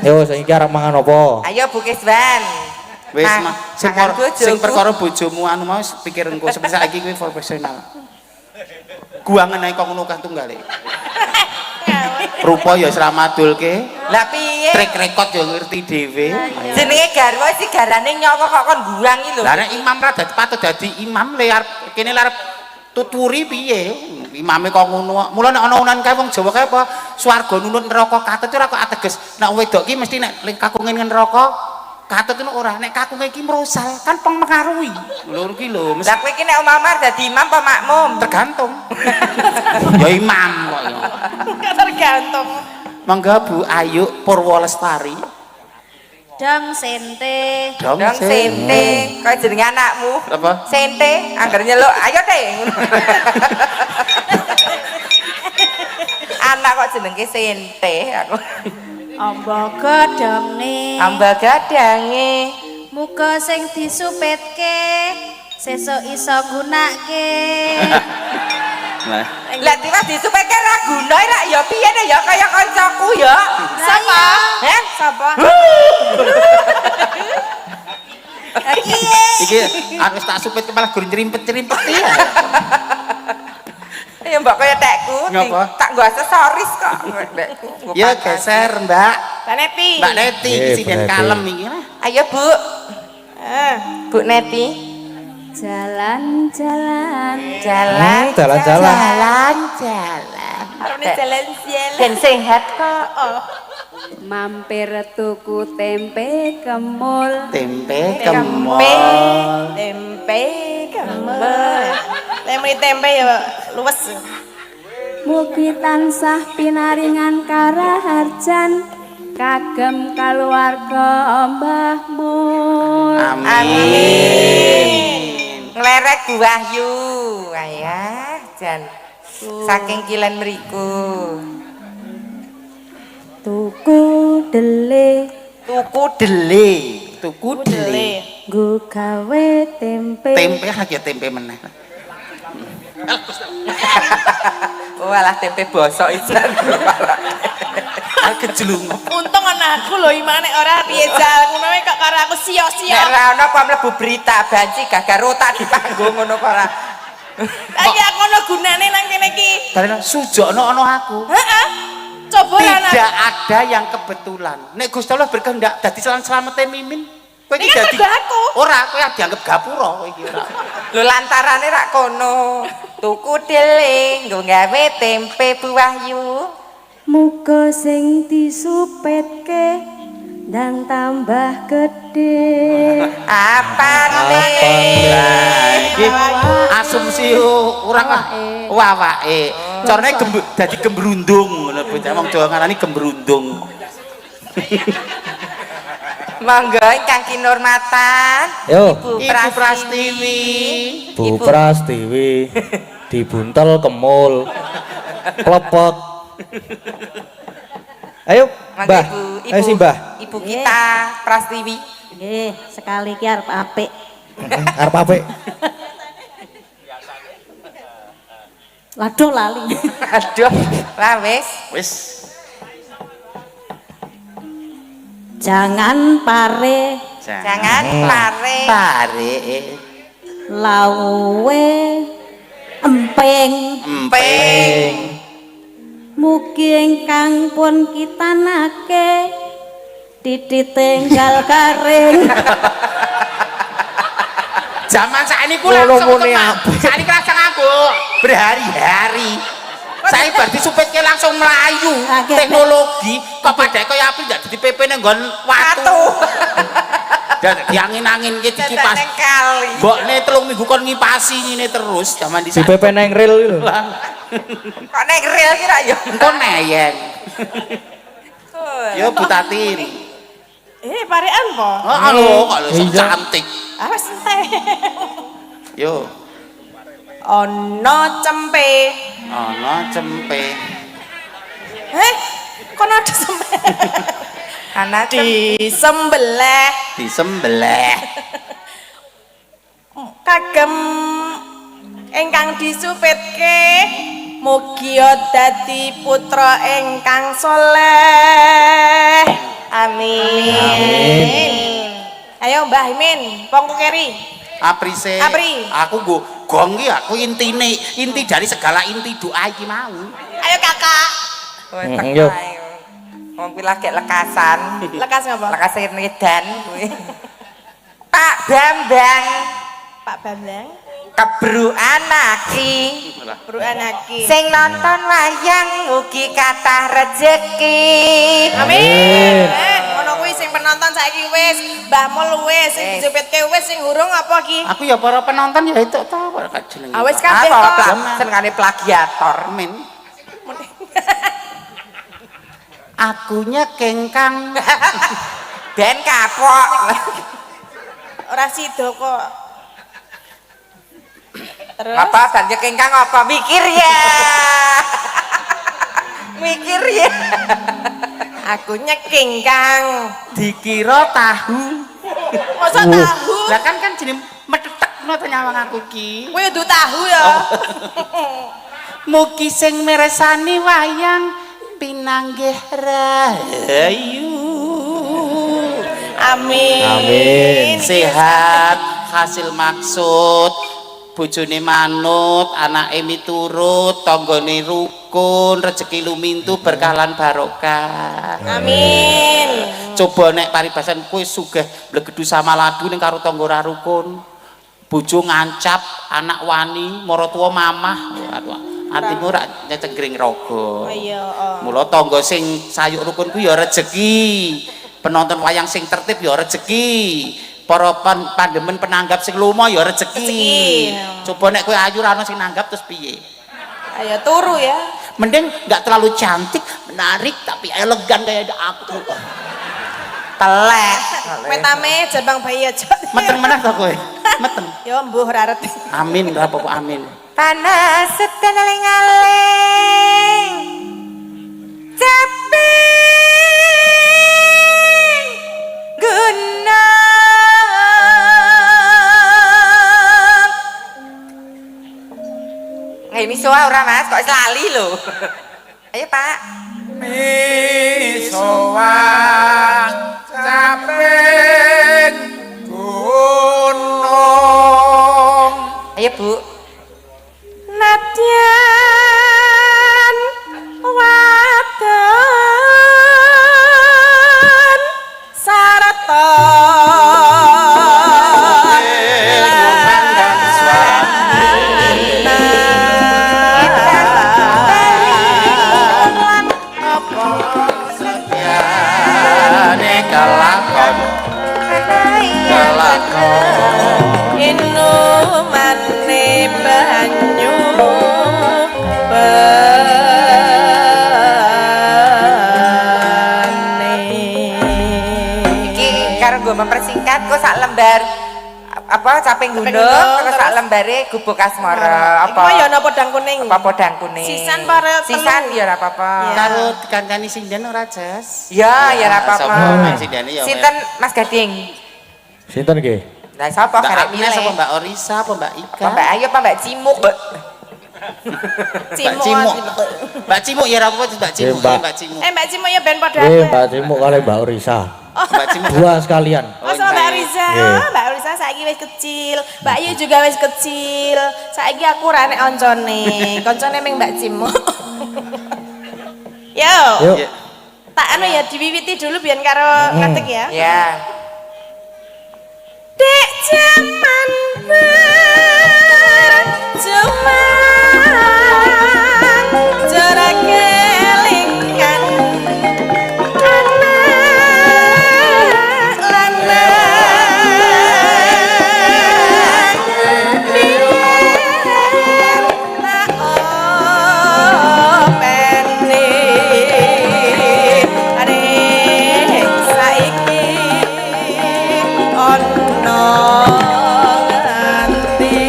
Yo saiki arep mangan apa? Ayo Bu Kisban. Wis Nah, mah jangan bojoku. sing perkara bojomu anu mau pikir engko sampe saiki kuwi profesional. Gua ngenehi kok ngono tunggale. Rupa ya sramadulke. Lah piye? Track record ya ngerti dhewe. Jenenge garwa si garane nyoko kok kon buang iki lho. Lah nek imam ra dadi patut dadi imam le arep kene arep tuturi piye? Imame kok ngono. Mula nek ana unan kae wong Jawa kae apa swarga nunut neraka katut ora kok ateges. Nek wedok ki mesti nek kakunge neraka katut ngono ora. Nek kakunge iki merosal kan pengaruhi. Lho iki lho mesti Lah kowe iki nek omah dadi imam apa makmum? tergantung. Ya imam kok ya. Gak tergantung. Mangga Bu Ayu Purwolestari. Dong sente. Dong Dong sente, kaya jenenge anakmu. Apa? Sente, anggar nyeluk, ayo deh. Anak kok jenenge sente aku. Amba godhonge. Amba gadange. Muga sing disupetke sesuk iso gunake. Nah, Lah tiwas disupeke ra guna ra ya piye nek ya kaya kancaku ya. Sapa? Heh? Sapa? iki wis tak supet kepala gur nyerimpet-nyerimpet ya. Ya mbak kaya tekku, Ngapa? tak nggo aksesoris kok. Tekku, nggo Ya pakai. geser, Mbak. Mbak Neti. Mbak Neti iki sing Bu Neti. kalem iki. Ayo Bu, Bu Neti. Jalan-jalan. Jalan, jalan-jalan. jalan. Arone jalan-jalan. Ben sehat kok. Mampir tuku tempe kemul. Tempe Kemol. kemol. Tempe kembel. Tempe ya luwes. Mugi tansah pinaringan karaharjan kagem kaluwarga Mbah Mun. Amin. Nglerek Bu Wahyu. Ayah, jan. Saking kilen mriku. Tuku dele Tuku dele. Tuku dele. nggo gawe tempe. Tempe lagi tempe meneh. Walah tempe bosok isan. Kejlung. Untung anakku lho imane ora piye jal ngono wae kok karo aku Nek sia-sia. ra ono kok mlebu berita banci gagar otak di panggung ngono kok ora. Lagi aku ono gunane nang kene iki. Karena sujokno ono aku. Heeh. Coba ra anak. Tidak ada yang kebetulan. Nek Gusti Allah berkehendak dadi selamete mimin. Kowe iki Ini kan dadi mergaku. ora kowe dianggap gapura kowe iki ora. Lho lantarane rak kono. Tuku dele nggo gawe tempe Bu Wahyu. Muga sing disupetke ndang tambah gede. Iki asumsi urang wawake. Carane dadi gembrundung ngono bocah wong Jawa ngarani gembrundung. Monggo ingkang kinurmatan. Yo, Ibu Prastiwi. Bu Prastiwi dibuntel kemul. Klepek. Ayo, Monggo Mbah. Ibu, Ayo si Mbah. Ibu kita Prastiwi. Nggih, sekali ki arep apik. Arep apik. Waduh lali. Aduh, lah wis. Wis Jangan pare Jangan pare. Pare lawe emping. emping. Mugi ingkang pun kitanake ditinggal garing. Zaman saiki ku Ngono langsung muni teman. apik. Saiki langsung aku berhari-hari. Saya berarti supetke langsung melayu. Oke. Teknologi kok padahal kaya api ndak di PP nang nggon watu. Dan diangin-angin iki Cetak dikipas. nang kali. Mbokne 3 minggu kon ngipasi ngene terus zaman di Di PP neng ril iki lho. Kok nek real ki ra yo. Engko neyeng. Yo Bu Tati. Parean po. Halo, kok sok Iya. cantik. Ah wis entek. Yo, Ono cempe. ana cempe. Kono ada cempe. Anak Disembelih Disembelih. kagem ingkang disupetke mugi dadi putra ingkang saleh. Amin. Ayo Mbah Imin, pongko keri. Aprise. Apri. Aku nggo gong iki aku inti dari segala inti doa iki mau. Ayo kakak. Wes Yo. tekae. Wong kuwi lagi lekasan. Lekas ngapa? Lekas edan kuwi. Pak Bambang, Pak Bambang. kebrukan aki. Bro anaki. Sing nonton wayang ugi kathah rejeki. Amin. Ngono kuwi sing penonton saiki wis, Mbah Mul wis, sing dijepitke wis, sing urung apa ki? Aku ya para penonton ya itu ta kok jenenge. Ah wis kabeh Apa kok. senengane plagiator. Amin. Akunya kengkang. Ben kapok. Ora sida kok. Terus Apa banjur kengkang apa mikir ya. Mikir ya. aku nyeking Kang. Dikira tahu. Masa tahu? Lah kan jeneng metetekno to nyawang aku ki. Kowe kudu tahu ya. Mugi sing mirsani wayang pinanggih rahayu. Amin. Amin. Sehat, hasil maksud, bojone manut, anake miturut, tanggane rukun, rezeki lumintu berkalan barokah. Amin. Coba nek paribasan kowe sugih blegedu sama ladu ning karo tangga ora rukun. Bojo ngancap, anak wani, maratuwa mamah. Aduh, atimu ora nyecenggring raga. Iya, Mula tangga sing sayuk rukun kuwi ya rezeki. Penonton wayang sing tertib ya rezeki. Para pandemen penanggap sing lomo ya rezeki. Rezeki. Coba nek kowe ayu ra ono sing nanggap terus piye? Ayo turu ya. Mending nggak terlalu cantik, menarik tapi elegan kayak aku. Telek. Metame jabang bayi aja. Meteng meneh to kowe? Meteng. Yo mbuh ora reti. Amin, ora apa-apa amin. Tanah sedan aling-aling. Caping gunung. Ini soal ora Mas, kok lali lho. Ayo Pak. Misowan caping gunung. Ayo Bu. Nadyan wadon sarata Kelakon inu mane banyu Iki karo gue mempersingkat kok sak lembar apa caping gunung terus sak lembare gubuk asmara apa ya ana podang kuning apa podang kuning sisan para sisan ya ora apa-apa karo dikancani sinden ora jas. ya ya ora apa-apa Sapa sindene ya. sinten Mas Gading Sinten nggih? lah sapa Mbak karek Amina milih sapa Mbak Orisa apa Mbak Ika? Mbak Ayu apa Mbak Cimuk Mbak Cimuk. Cimuk. Mbak Cimuk ya ora apa Mbak Cimuk, Mbak. Mbak Cimuk. Mbak Cimuk ya ben padha Mbak Cimuk kali Mbak Orisa. Mbak Cimuk. Dua sekalian. Oh, sama Mbak Riza, Nggih. Mbak Riza saiki wis kecil, Mbak Ayu juga wis kecil. Saiki aku ora nek oncone, koncone ming Mbak Cimuk. Yo, Yuk. Ya. tak anu ya diwiwiti dulu biar karo ngadeg ya. ya Dek jaman berjuang jarak kelingan anak lanang biyen tak openi arek saiki ono nganti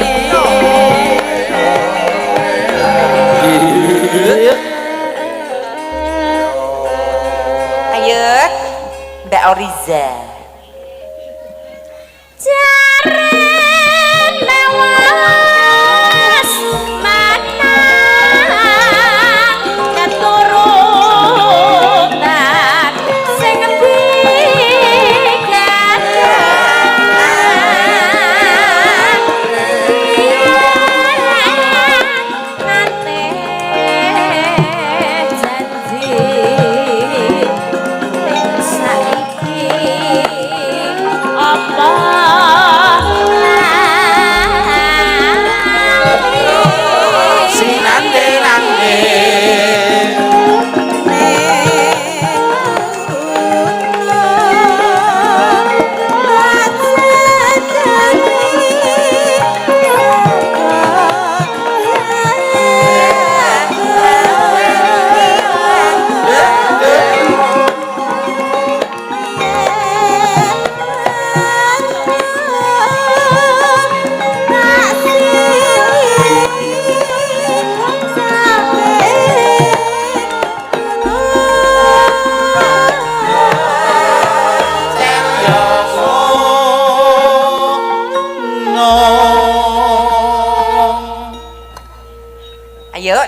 ayo Mbak Oriza jaren lawas manang keturunan sing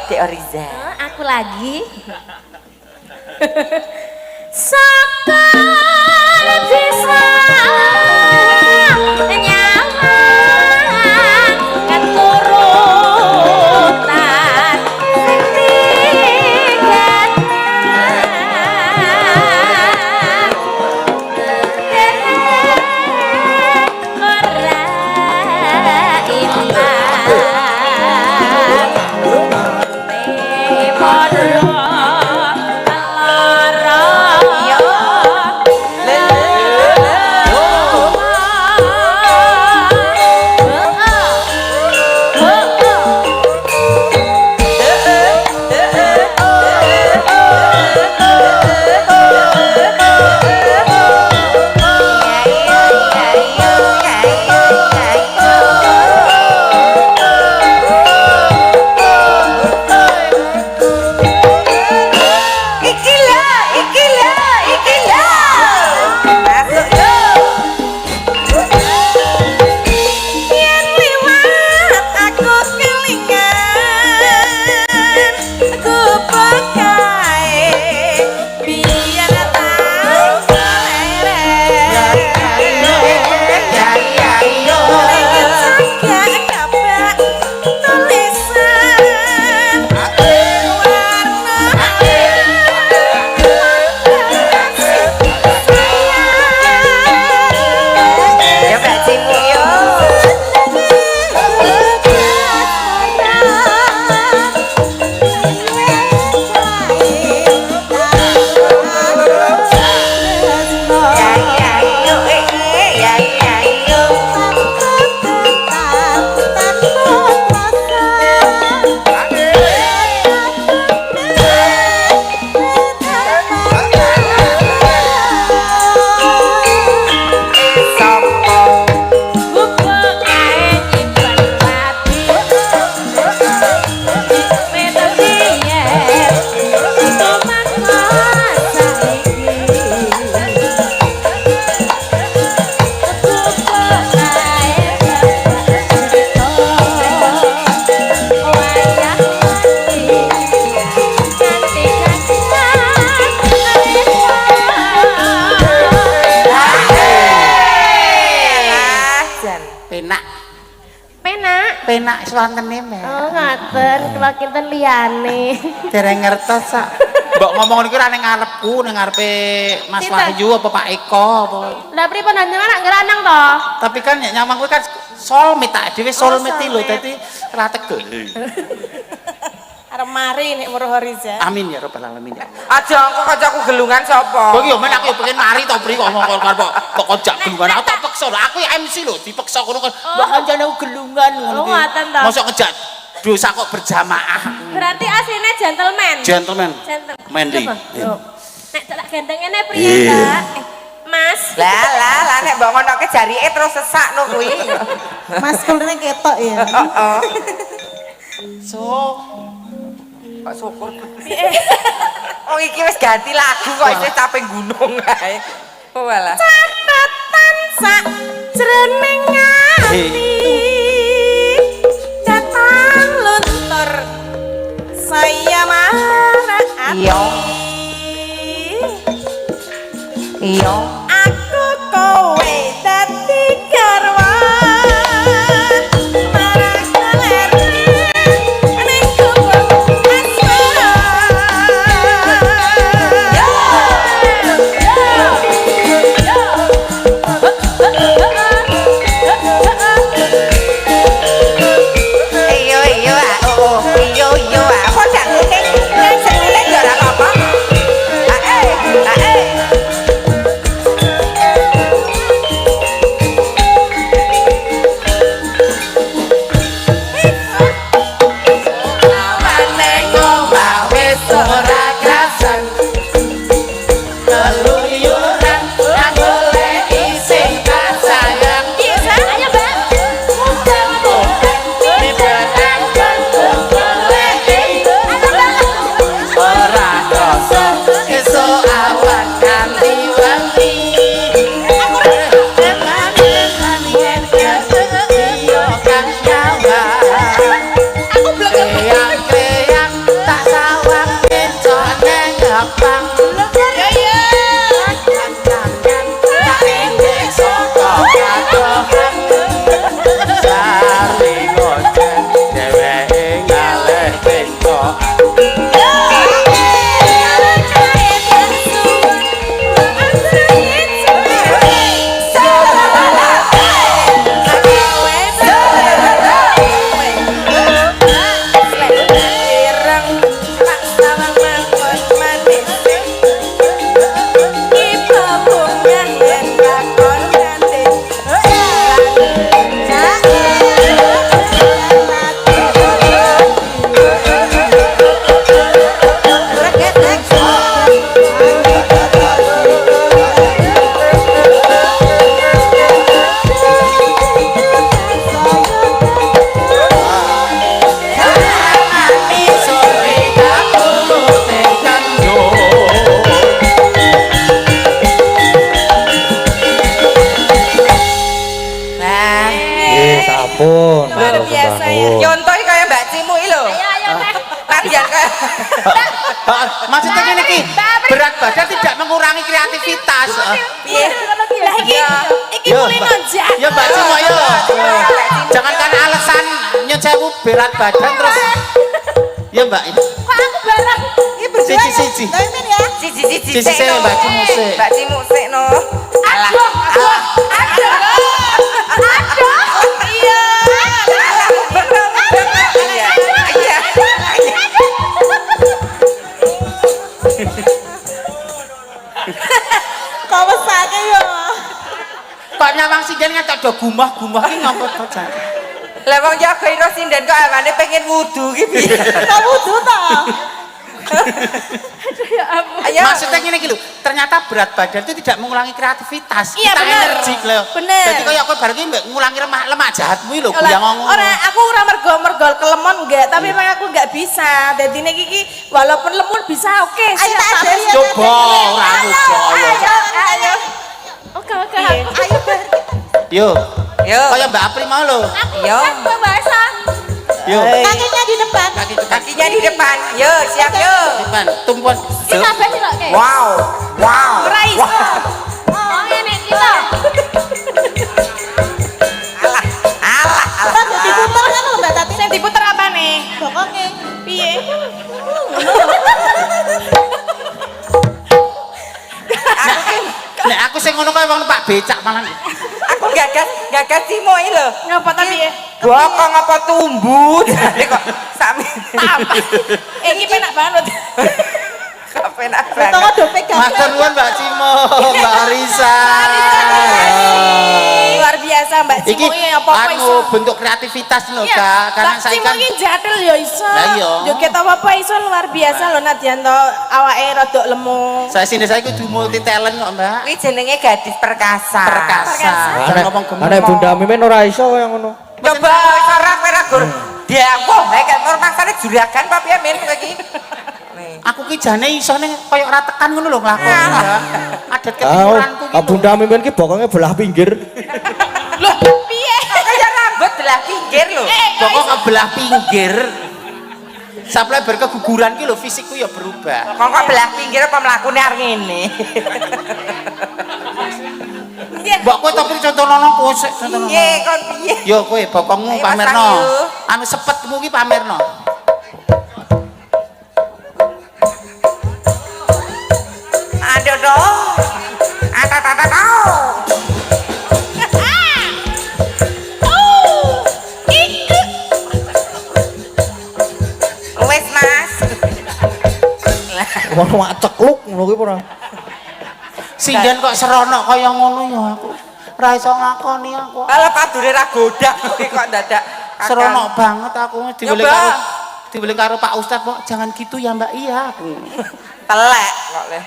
Dek Oriza. Aku lagi. Saka desa nyaman kan turutan tiga ora penak swantene Mbak. Oh, ngaten, kula kinten liyane. Dereng ngertos sak. Mbok ngomong niku ra ning ngarepku, ning ngarepe Mas Wahyu apa Pak Eko apa. Lah pripun jenengan nak ngeranang to? Tapi kan nek nyamang kuwi kan soulmate tak dhewe soulmate lho dadi ra tegel. Arep mari nek Muruh Riza. Amin ya rabbal alamin ya. Aja engko kancaku gelungan sapa? Kok yo men aku yo pengen mari to Pri kok ngomong kok kojak gelungan aku tak peksa lho aku ya MC lho dipeksa ngono kan. Mbak kancane aku gelungan ngono Oh, ngaten to. Mosok ngejak dosa kok berjamaah. Berarti aslinya gentleman. Gentleman. Gentleman. Mandy. Coba. Nek tak gendeng ngene priye, Mbak? Mas. Lah nek mbok ngonoke jarike terus sesak no kuwi. Mas kulene ketok ya. Heeh. So Pak syukur. Oh iki wis ganti lagu kok isih caping gunung ae. Oh alah. Catatan sak jroning ati. Datang luntur saya marah ati. Iya. Aku kowe dadi garwan. Marah kelereng ning kubur asmara. Iyo kok gak kuning nek jenenge yo ora apa-apa. Ae. saya. Nyontoi kaya Mbak Cimu iki lho. Ayo Teh. Latihan kaya. Maksudnya gini ki, berat badan tidak mengurangi kreativitas. Piye? Lah iki Yo, mulai Mbak. nonjak. Ya Mbak Cimo yo. Jangan karena alasan nyewu berat badan terus. Ya Mbak. Kok aku barang. Siji-siji. Siji-siji Siji sik, Mbak Cimu sik. Mbak Cimu sik no. Alah. Aduh. Iya. Iya. Iya. Kok mesake yo. Kok nyawang sinden ngatak do gumah-gumah ki ngapa to jan. Lah wong jaga ira sinden kok awane pengen wudu ki piye? Kok wudu to? Ayo. Maksudnya gini gitu, ternyata berat badan itu tidak mengurangi kreativitas. Iya, kita bener. energik loh. Bener. Jadi kayak aku bareng ini ngulangi lemak jahatmu lho, Ora, yang ngomong. aku ora mergo kelemon enggak, tapi memang aku enggak bisa. Dadi nek iki walaupun lemon bisa oke. Ayo tak ajari. Coba ora coba. Ayo. Oke. Ayo Yo. Yo. Kayak Mbak Apri mau lho. Yo. Mbak Bahasa. Yo. kakinya di depan. Kakinya di depan. Yo, siap yo. Depan, tumpuan. Ini kabeh sih lho, Kek. Wow. Wow. Ora iso. Oh, ngene iki lho. Alah. Alah. Ora diputer kan lho Mbak Tati. Sing diputer apane? Bokonge. Piye? Nek aku sing ngono kaya wong Pak Becak malah. Aku gagas Cimo iki lho. Ngapa ta piye? Bokong apa tumbuh? Jadi kok sami. Apa? Iki penak banget. Kok penak Toko banget. do pegang. Matur nuwun Mbak Cimo, Mbak Arisa. Luar biasa Mbak Iki Cimo iki apa-apa iso. anu bentuk kreativitas lho, Iya, Kak. Karena Mbak saya Cimo kan iki jatel ya iso. Lah iya. Joget apa-apa iso luar biasa lho nadyan to awake rada lemu. saya kudu multi talent kok, Mbak. Kuwi jenenge gadis perkasa. Perkasa. Jangan ngomong gemuk. Anek Bunda Mimin ora iso kaya ngono. Coba ora ora gur. Dia kok kayak normasane juragan apa piye men kowe iki? Nih. Aku ki jane iso ning kaya ora tekan ngono lho nglakoni, Mbak. Adat Ah, ketimuranku ki. Bunda Mimin ki bokonge belah pinggir. Loh, piye? Kaya rambut belah pinggir lho. Pokok kebelah pinggir. Sampai berkeguguran ki lho fisikku ya berubah. Kok belah pinggir apa mlakune arep ngene. Mbak kowe tapi contohno kosek contohno. Piye kon piye? Yo kowe bokongmu Ayo, Mas pamerno. Ayu. Anu sepetmu ki pamerno. Aduh dong. Wes Mas. Ono wak cekluk ngono ki ora. Sinden kok serono kaya ngono ya aku. Ora iso ngakoni aku. Ala padure ra godak kuwi kok dadak. Serono banget aku Nyoba. dibeling karo Pak Ustadz kok jangan gitu ya Mbak iya aku. Telek kok le.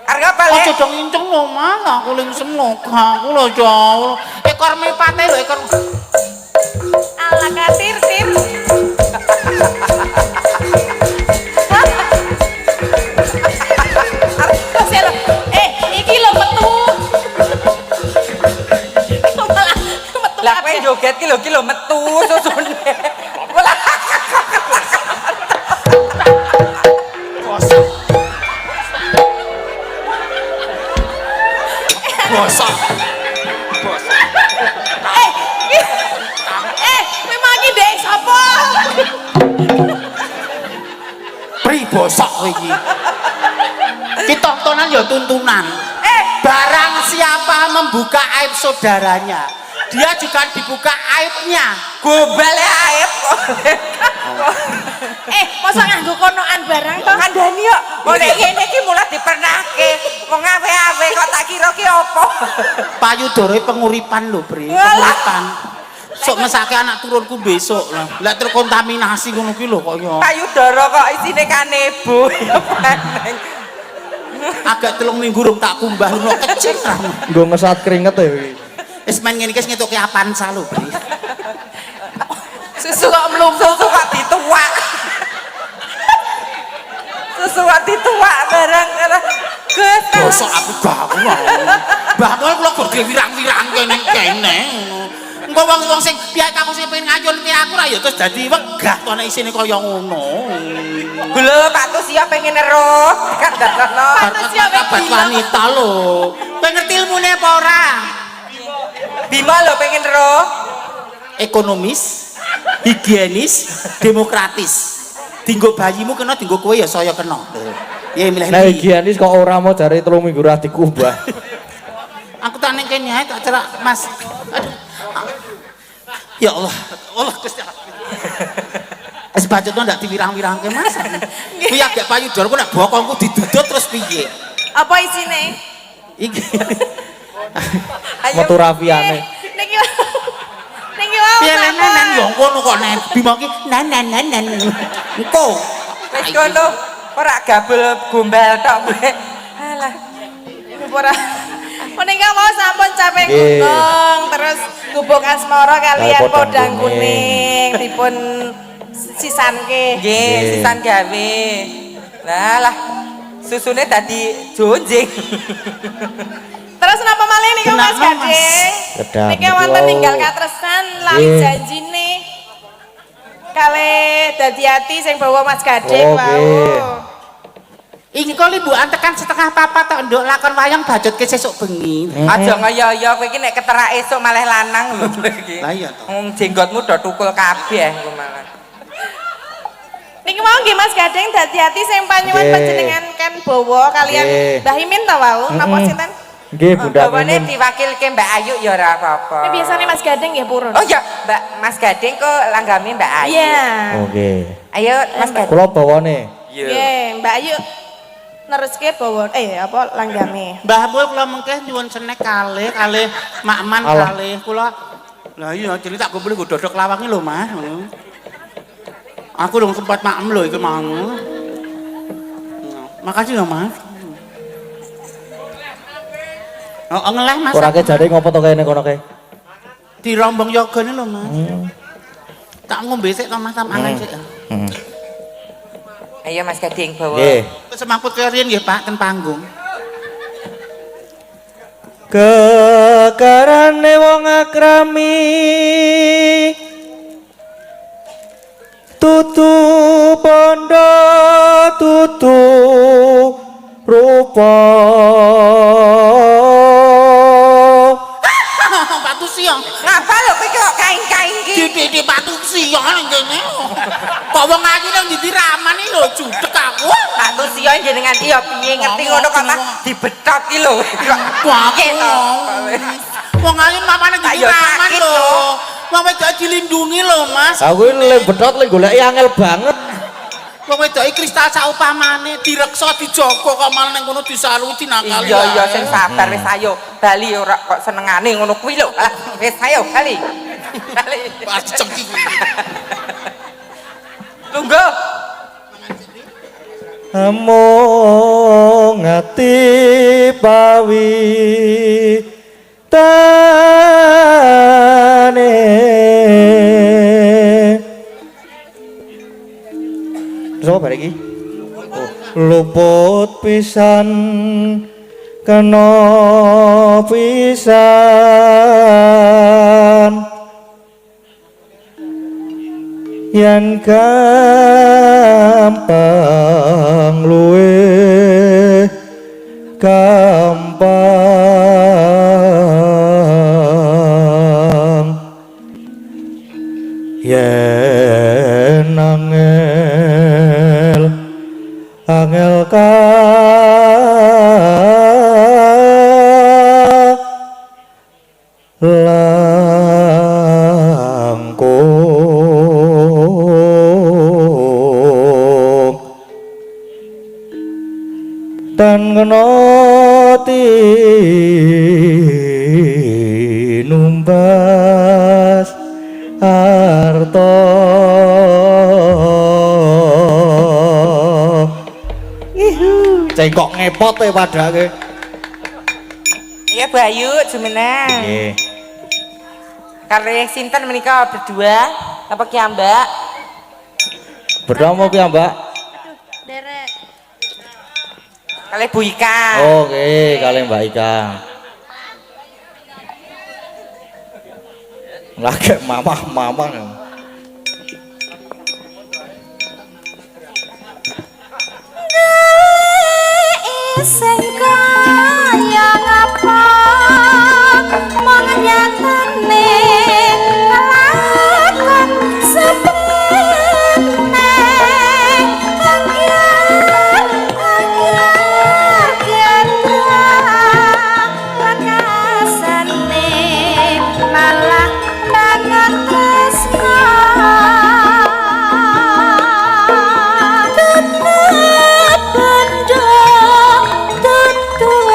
Harga apa le? Ojo dong incung lho Mas, aku ling semok aku lho jauh. Ekor mripate lho ekor. Ala katir tir. Iki lho metu. Lah kowe joget ki lho metu susune. Bosok. Memang iki ndek sapa? Pri bosok kowe iki. Ki tontonan ya tuntunan. Barang siapa membuka aib saudaranya, dia juga dibuka aibnya. Gobale aib kok. Masa nganggo konoan barang to? Kandhani kok. Kok nek ngene iki mulai dipernahke. Wong awe-awe kok tak kira ki apa? Payudara penguripan lho, Bre. Penguripan. Sok mesake anak turunku besok lah. Lah terkontaminasi ngono ki lho kok ya. Payudara kok isine kanebo. Agak 3 minggu rung tak kumbah ngono kecil lah. Nggo ngesat keringet ya iki. Wis main ngene iki ngetuke Avanza lho, Bre. Susu kok mlumpuh susu kok dituak. Susu kok dituak barang Gus. Bosok aku bangun. Bangun kula gede wirang-wirang kene kene. Engko wong sing pihak aku sing pengen ngayunke aku ra ya terus dadi wegah to nek isine kaya ngono. Lho Pak Tusio pengen eruh. Kandakno. Pak Tusio Sahabat wanita lho. Kowe ngerti ilmune apa ora? Bima lho pengen eruh. Ekonomis, higienis, demokratis. Dinggo bayimu kena, dinggo kowe ya saya kena. Ya milih Nah ndi? higienis kok ora mau jare 3 minggu ra dikubah. Aku tak ning kene ae tak cerak Mas. Aduh. Ya Allah, Allah Gusti Allah. Wis bacotno ndak diwirang-wirangke Mas. Kuwi agak payudara kok nek bokongku didudut terus piye? Apa isine? Iki. Metu rafiane. Niki niki wae. Piye nenek yo ngono kok nek bimongki nenek. Engko. Wis kono ora gabel gombal tok kowe. Alah. Ora. Menika mau sampun capek Nggih. gunung terus gubuk asmara kalian Lah, podang podang kuning. kuning dipun sisanke. Nggih, sisan gawe. Lah susune dadi jonjing. Terus napa malih niku Mas Kenapa, Mas? Gading? Gedang, Niki wonten niku. ninggal katresan lali Nggih. janjine. Kale dadi ati sing bawa Mas Gading Oke. wau. Iki kok limbukan tekan setengah papat tok nduk lakon wayang bajutke sesuk bengi. Aja ngoyo-yo kowe iki nek keterak esuk malah lanang lho kowe iki. Lah iya to. Wong jenggotmu do tukul kabeh engko malah. Niki mau nggih Mas Gading dadi ati sing panyuwun Nggih. panjenengan kan bawa kalian Nggih. Mbah Imin ta wau napa sinten? Nggih Bunda Bawane Mimin. diwakilke Mbak Ayu ya ora apa-apa. Ini biasanya Mas Gading ya purun. Oh ya, Mbak Mas Gading kok langgame Mbak Ayu. Iya. Oke. Ayo Mas Gading. Kula bawane. Nggih, Mbak Ayu neruske bawa apa langgame. Mbah Mul kula mengke nyuwun senek kalih Makman Allah. kalih kula. Lah iya jadi tak kumpul nggo dodok lawange lho Mas. Aku dong tempat makam lho iki mau. Makasih ya Mas. Oh, ngeleh Mas. Ora ke jare ngopo to kene kono ke? Dirombong yogane lho Mas. Tak ngombe sik to Mas sampean sik. Ayo Mas Gading bawa. Nggih. Semangkut keriyen nggih Pak ten panggung. Kekarane wong akrami tutu pondo tutu rupa Pak Tusio. Ngapa lho kowe kok kain-kain iki? Didik Pak Tusio ning kene. Kok wong ayu nang ndi ramane lho judek aku. Pak Tusio jenengan iki ya piye ngerti ngono kok mah dibetot iki lho. Wah, Piye to? wong ayu mamane ndi Ayo, raman sakit lho. lho. Wong wedok dilindungi lho Mas. Aku ini le bedot le goleki angel banget. Wong wedok kristal saupamane direksa dijaga kok malah ning kono disaluti nakal. Iya sing sabar wis ayo bali ora kok senengane ngono kuwi lho. Alah wis ayo bali. Bali. Pas cengki. Lungguh. Among ati pawi tane Sopo barek iki? Luput pisan kena pisan yen gampang luwe gampang yen angel ka langkung dan ngenoti numbas arto cengkok ngepot ya padake. Iya Bu Ayu jumeneng. Nggih. Karo yang sinten menika berdua apa ki Mbak? Berdua mau ki Mbak? Derek. Kali Bu Ika. Oke, kalian Mbak Ika. Lagi mamah. Sing kaya ngapa manyatane lakon sepene angger gendra lakasane malah banget tresna Tutup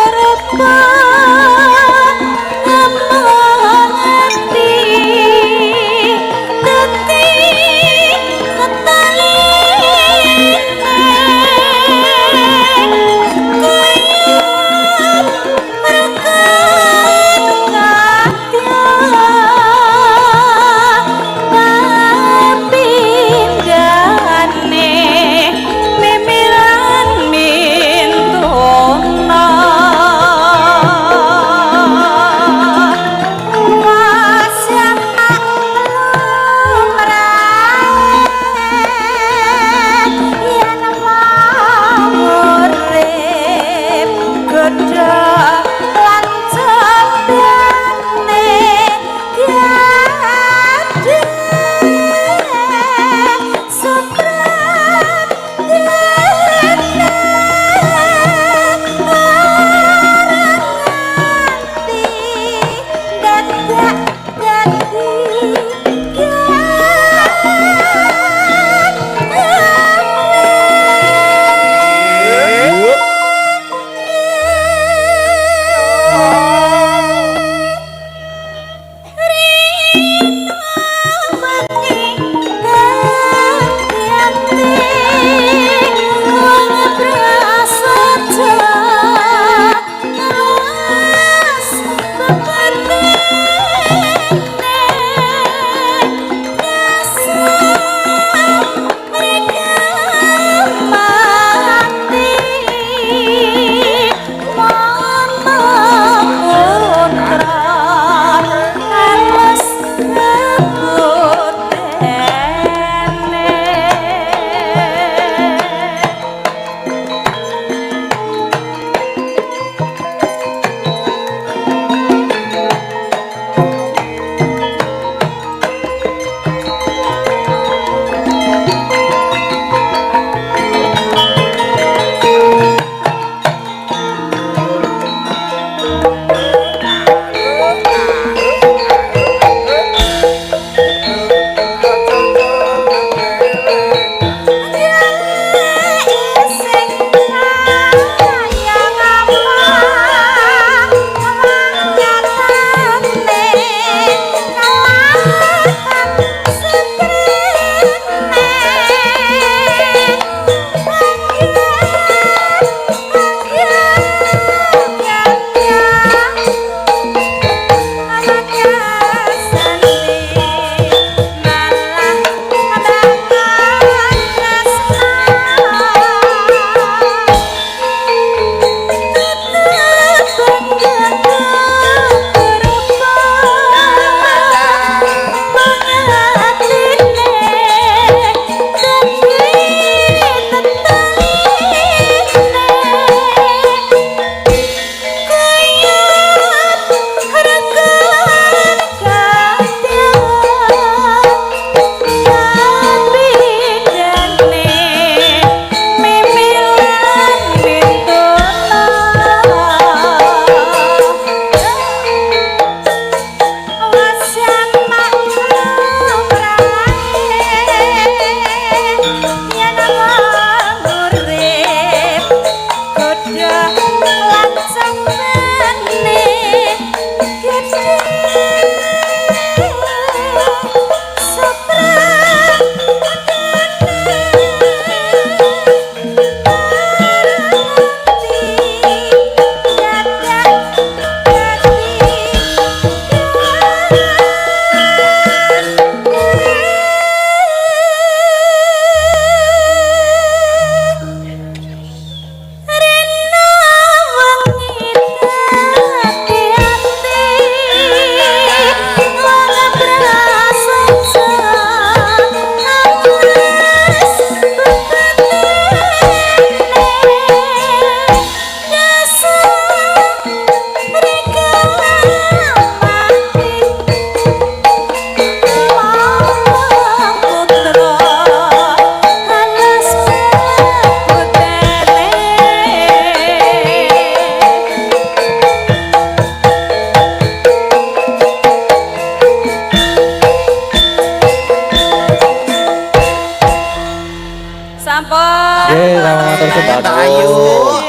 sampun. Nggih, sama matur Mbak sembah Ayu,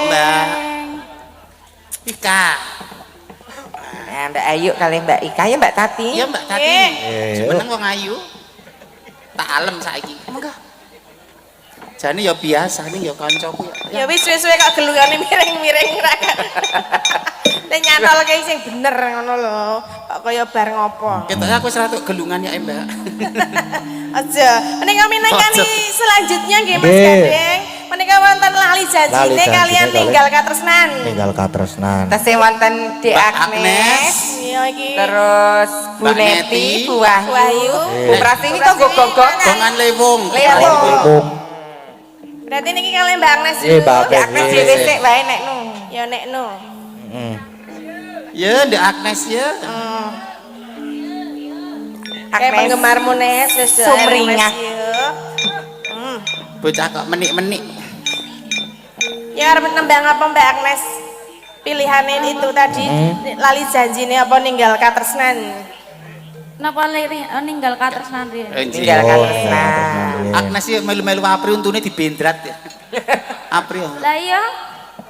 Mbak Ika. Nah, Mbak Ayu kali Mbak Ika ya Mbak Tati. Iya Mbak Tati. Nggih. Jumeneng wong ayu. Tak alem saiki. Monggo. Jane ya biasa ning ya kancaku Ya wis suwe-suwe kok gelungane miring-miring ra. Nek nyantolke sing bener ngono lho. Kok kaya bar ngopo. Ketok aku wis ratuk gelungan ya Mbak. Aja. Menika minangkani Aja. selanjutnya nggih Mas Nggih. Gading. Menika wonten lali janjine Lali janjine kalian kali- ninggal katresnan. Ninggal katresnan. Tesih wonten Dek Mbak Agnes. Iya iki. Terus Bu Mbak Neti, Neti, Bu Wahyu, Wahyu. Bu Prasiwi kok gogok-gogok. Gongan lewung. Assalamualaikum. Berarti niki kalian Mbak Agnes Nggih, Mbak dulu. Dek Agnes Nggih. dhewe sik wae nek nu. Ya nek no. Heeh. Ya Ndek Agnes ya. Kayak Agnes. penggemarmu Nes wis doae, Sumringah. Nes, ya. Bocah kok menik-menik. Ya arep nembang apa Mbak Agnes? Pilihannya itu tadi lali janjine apa ninggal katresnan? Napa ninggal katresnan riyen? Tinggal Oh, katresnan. Agnes ya melu-melu Apri untune dibendrat ya. Apri ya. Lah iya.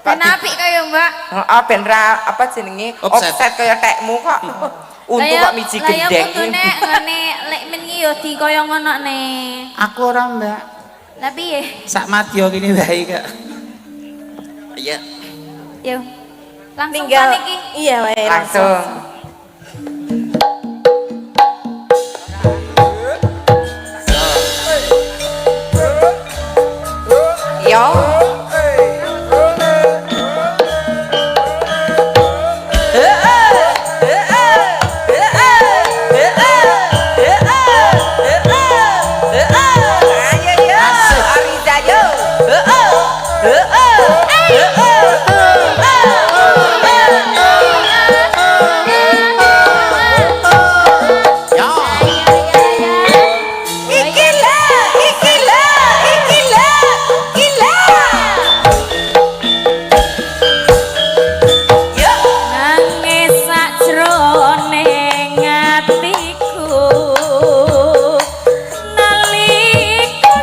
Ben apik kaya Mbak. Heeh, ben ra apa jenenge? Offset. Offset kaya tekmu kok. Untu kok miji Lah ya gendeng. putune ngene lek men iki yo di kaya ngono ne. Aku ora Mbak. Lah piye? Sak madya kene wae kak. Iya. Yo. Langsung Tinggal kan iki. iya wae Langsung. Yo. Ayo yo, Ariza yo. Ya. Nangis sajroning atiku nalika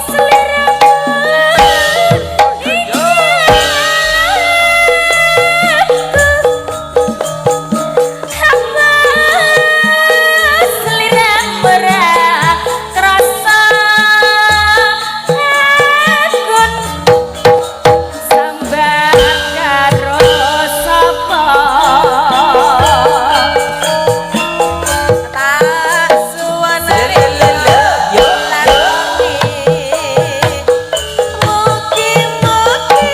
sliramu ora krasa akun sambat karo sapa tak suwane yo mugi-mugi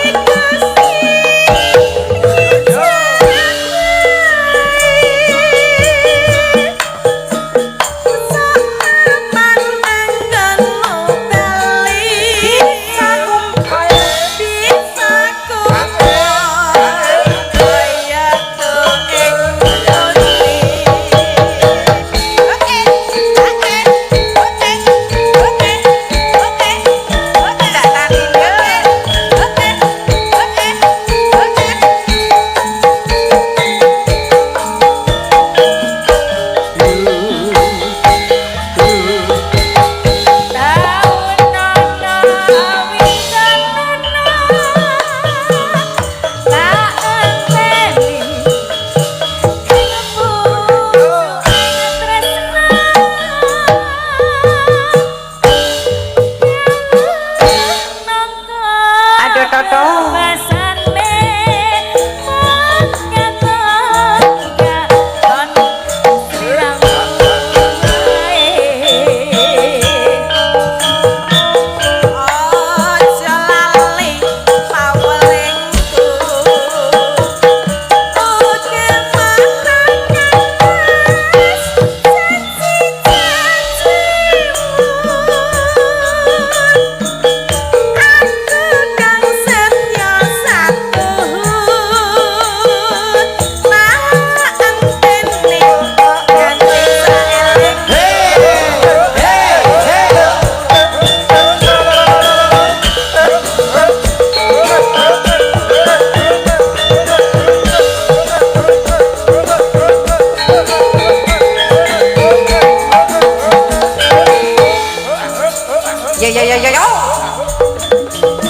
Aduh Toto. aja lali pawelingku ugi makangas aku kang setya satuhun tak entene ganti saeling Yo yo yo yo yo.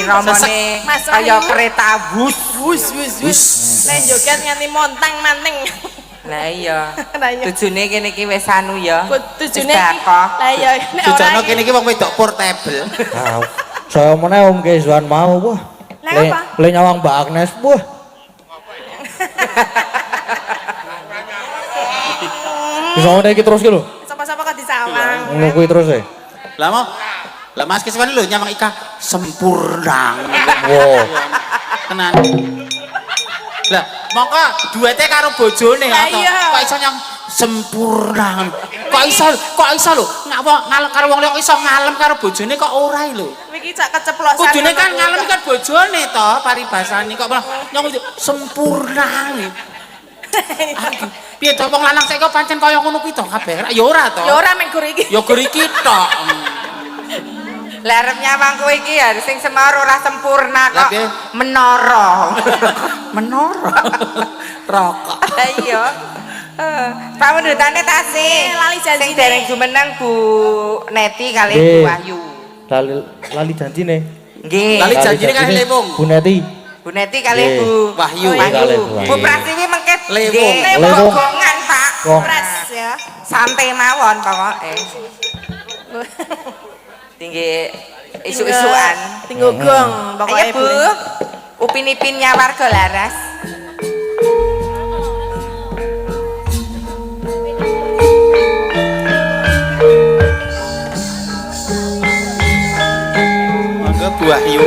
iromone Mas kaya Wahyu. kereta bus. Wus. Nek joget nganti montang-manting. Lah iya. Lah iya. Tujune kene iki wis anu ya. Tujune Wis bakoh. lah iya nek ora Tujuannya iki- kene iki wong wedok portable. Ah, saya meneh Om Kezwan mau wah. Lah Le- apa? Le nyawang Mbak Agnes wah. Bisa ngene iki terus ki lho. Sapa-sapa kok disawang. Ngono kuwi terus e. Lah mau lah Mas Kiswan lho nyamang Ika sempurna. Wow. Tenan. Lah mongko duete karo bojone Lah atau iya. kok iso nyang sempurna. Kok iso lho ngalem karo wong liya kok iso ngalem karo bojone kok ora lho. Iki cak keceplosan. Kudune kan ngono ngalem kuwi. kan bojone to paribasane kok malah nyong sempurna. Aduh, piye to wong lanang saiki kok pancen kaya ngono kuwi to kabeh. Ya ora to. Ya ora mek gur iki. Ya gur iki tok. Lah arep nyawang kowe iki ya sing semar ora sempurna Lah kok piye? menara. Menara. Rokok. Lah iya. Pamundutane tasih. Lali janjine. Sing dereng jumeneng Bu Neti kali Nggih. Bu Wahyu. Lali janjine. Nggih. Lali janjine kan lewung. Bu Neti. Bu Neti kali Nggih. Bu Wahyu. Kali Bu Wahyu. Bu Pratiwi mengke Lewung. nggih, Lewung. gogongan Pak. Gong. Pres ya. Santai mawon pokoke. Tinggi isu-isuan. Tinggo gong Ayo pokoknya Bu. Upin-ipinnya warga Laras. Monggo Bu Wahyu.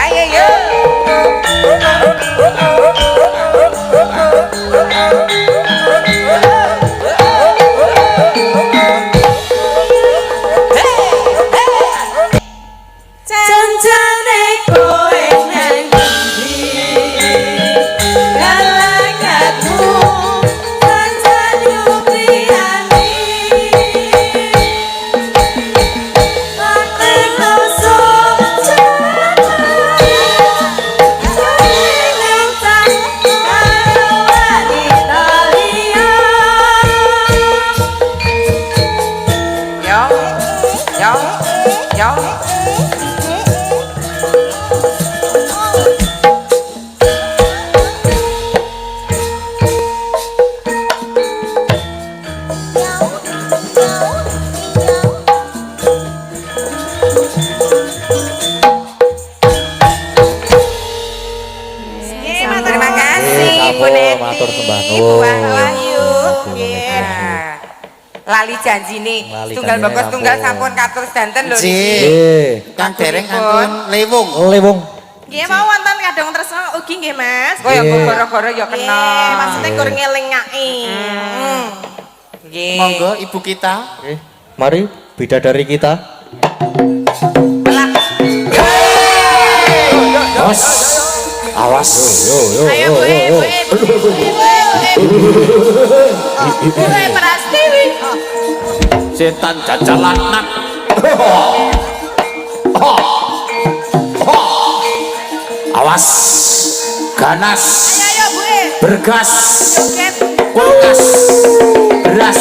Ayo yo. Janjane kowe nang ndi galakatmu janjan yupriani ate koso Yo. Yo. Yo. Terima kasih Bu sampun, Neti. matur sembah Bu nuwun. Wahyu. Nggih. Nah, Lali janjine Lali tunggal janjine, bagus tunggal ampun. sampun katur sedanten lho Nggih. niki. Nggih. Kang dereng kantun lewung. Lewung. Nggih mau wonten kadang tresna ugi nggih Mas. Kaya Nggih. gara-gara ya kena. Nggih, maksudnya gur ngelingake. Nggih. Monggo ibu kita. Oke. Mari bidadari kita. Awas, awas. Ayo Bu, Bu, Prastiwi. Setan jajalanan. Awas, ganas, Ayo Bu, bergas, joget. kulkas, beras.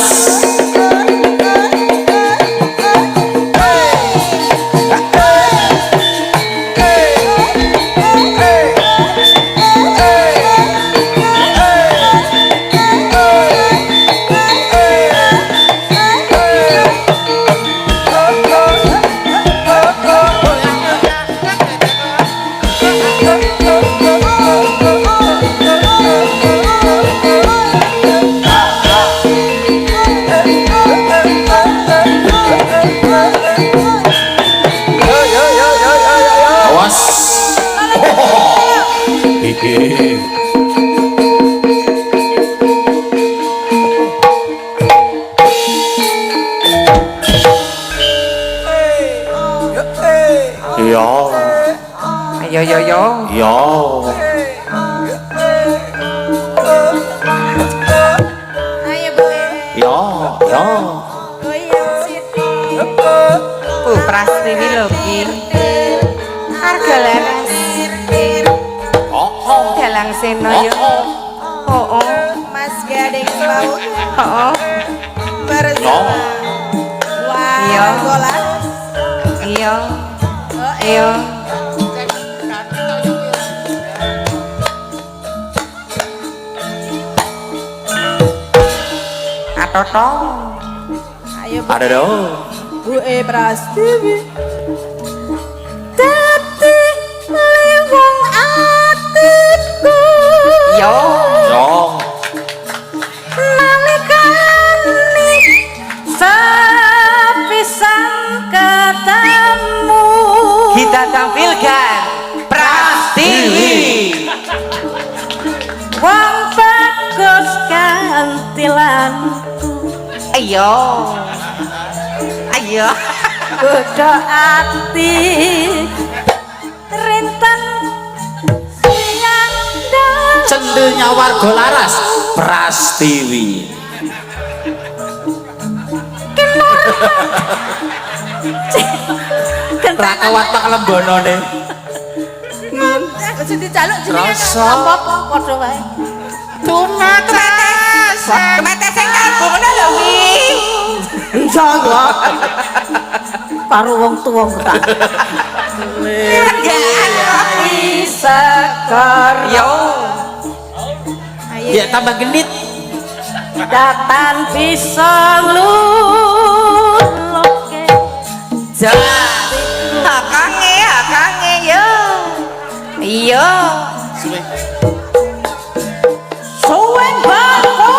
Yo. Ayo yo yo. Yo. Ayo Bu. Yo. Yo. Goyang sithik. Bu Prastiwi lho ki. Harga leres. Oh. Dalang seno yo. Oh oh. Mas Gading mau Oh. bersama. Wah, Iya. bola. Iya. Oh, Iya. Atoto. Ayo Bu. Ada dong. Bu Prastiwi. Yo. Yo. Sepisan ketemu. Kita tampilkan Prastiwi. Wong bagus kantilanku. Ayo. Ayo. Bodo ati rinten sianda. Cendelnya warga laras Prastiwi. Rakawat pak lembonone. Aku sing dijaluk jenenge Rasa. apa-apa padha wae. Tumates. Tumates sing kalbu ngono lho wi. Insyaallah. Karo wong tuwa kok. Sekar Yo. Ya tambah genit. datan bisa ngluloke. Hakange yo. Iya. Suwen bako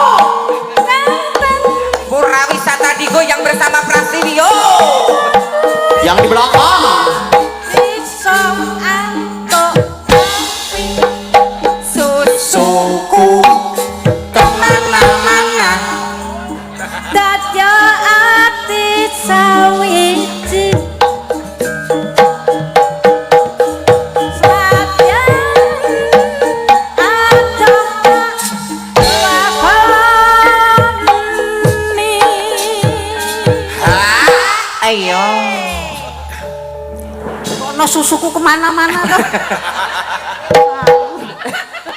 ngenten Pura wisata digoyang bersama Prastiwi yo. Yang di belakang. bisa antuk Suku Kemana-mana. dadya ati sawiji. Sadyan adoh lakoni. Ayo. Kono susuku kemana-mana tuh.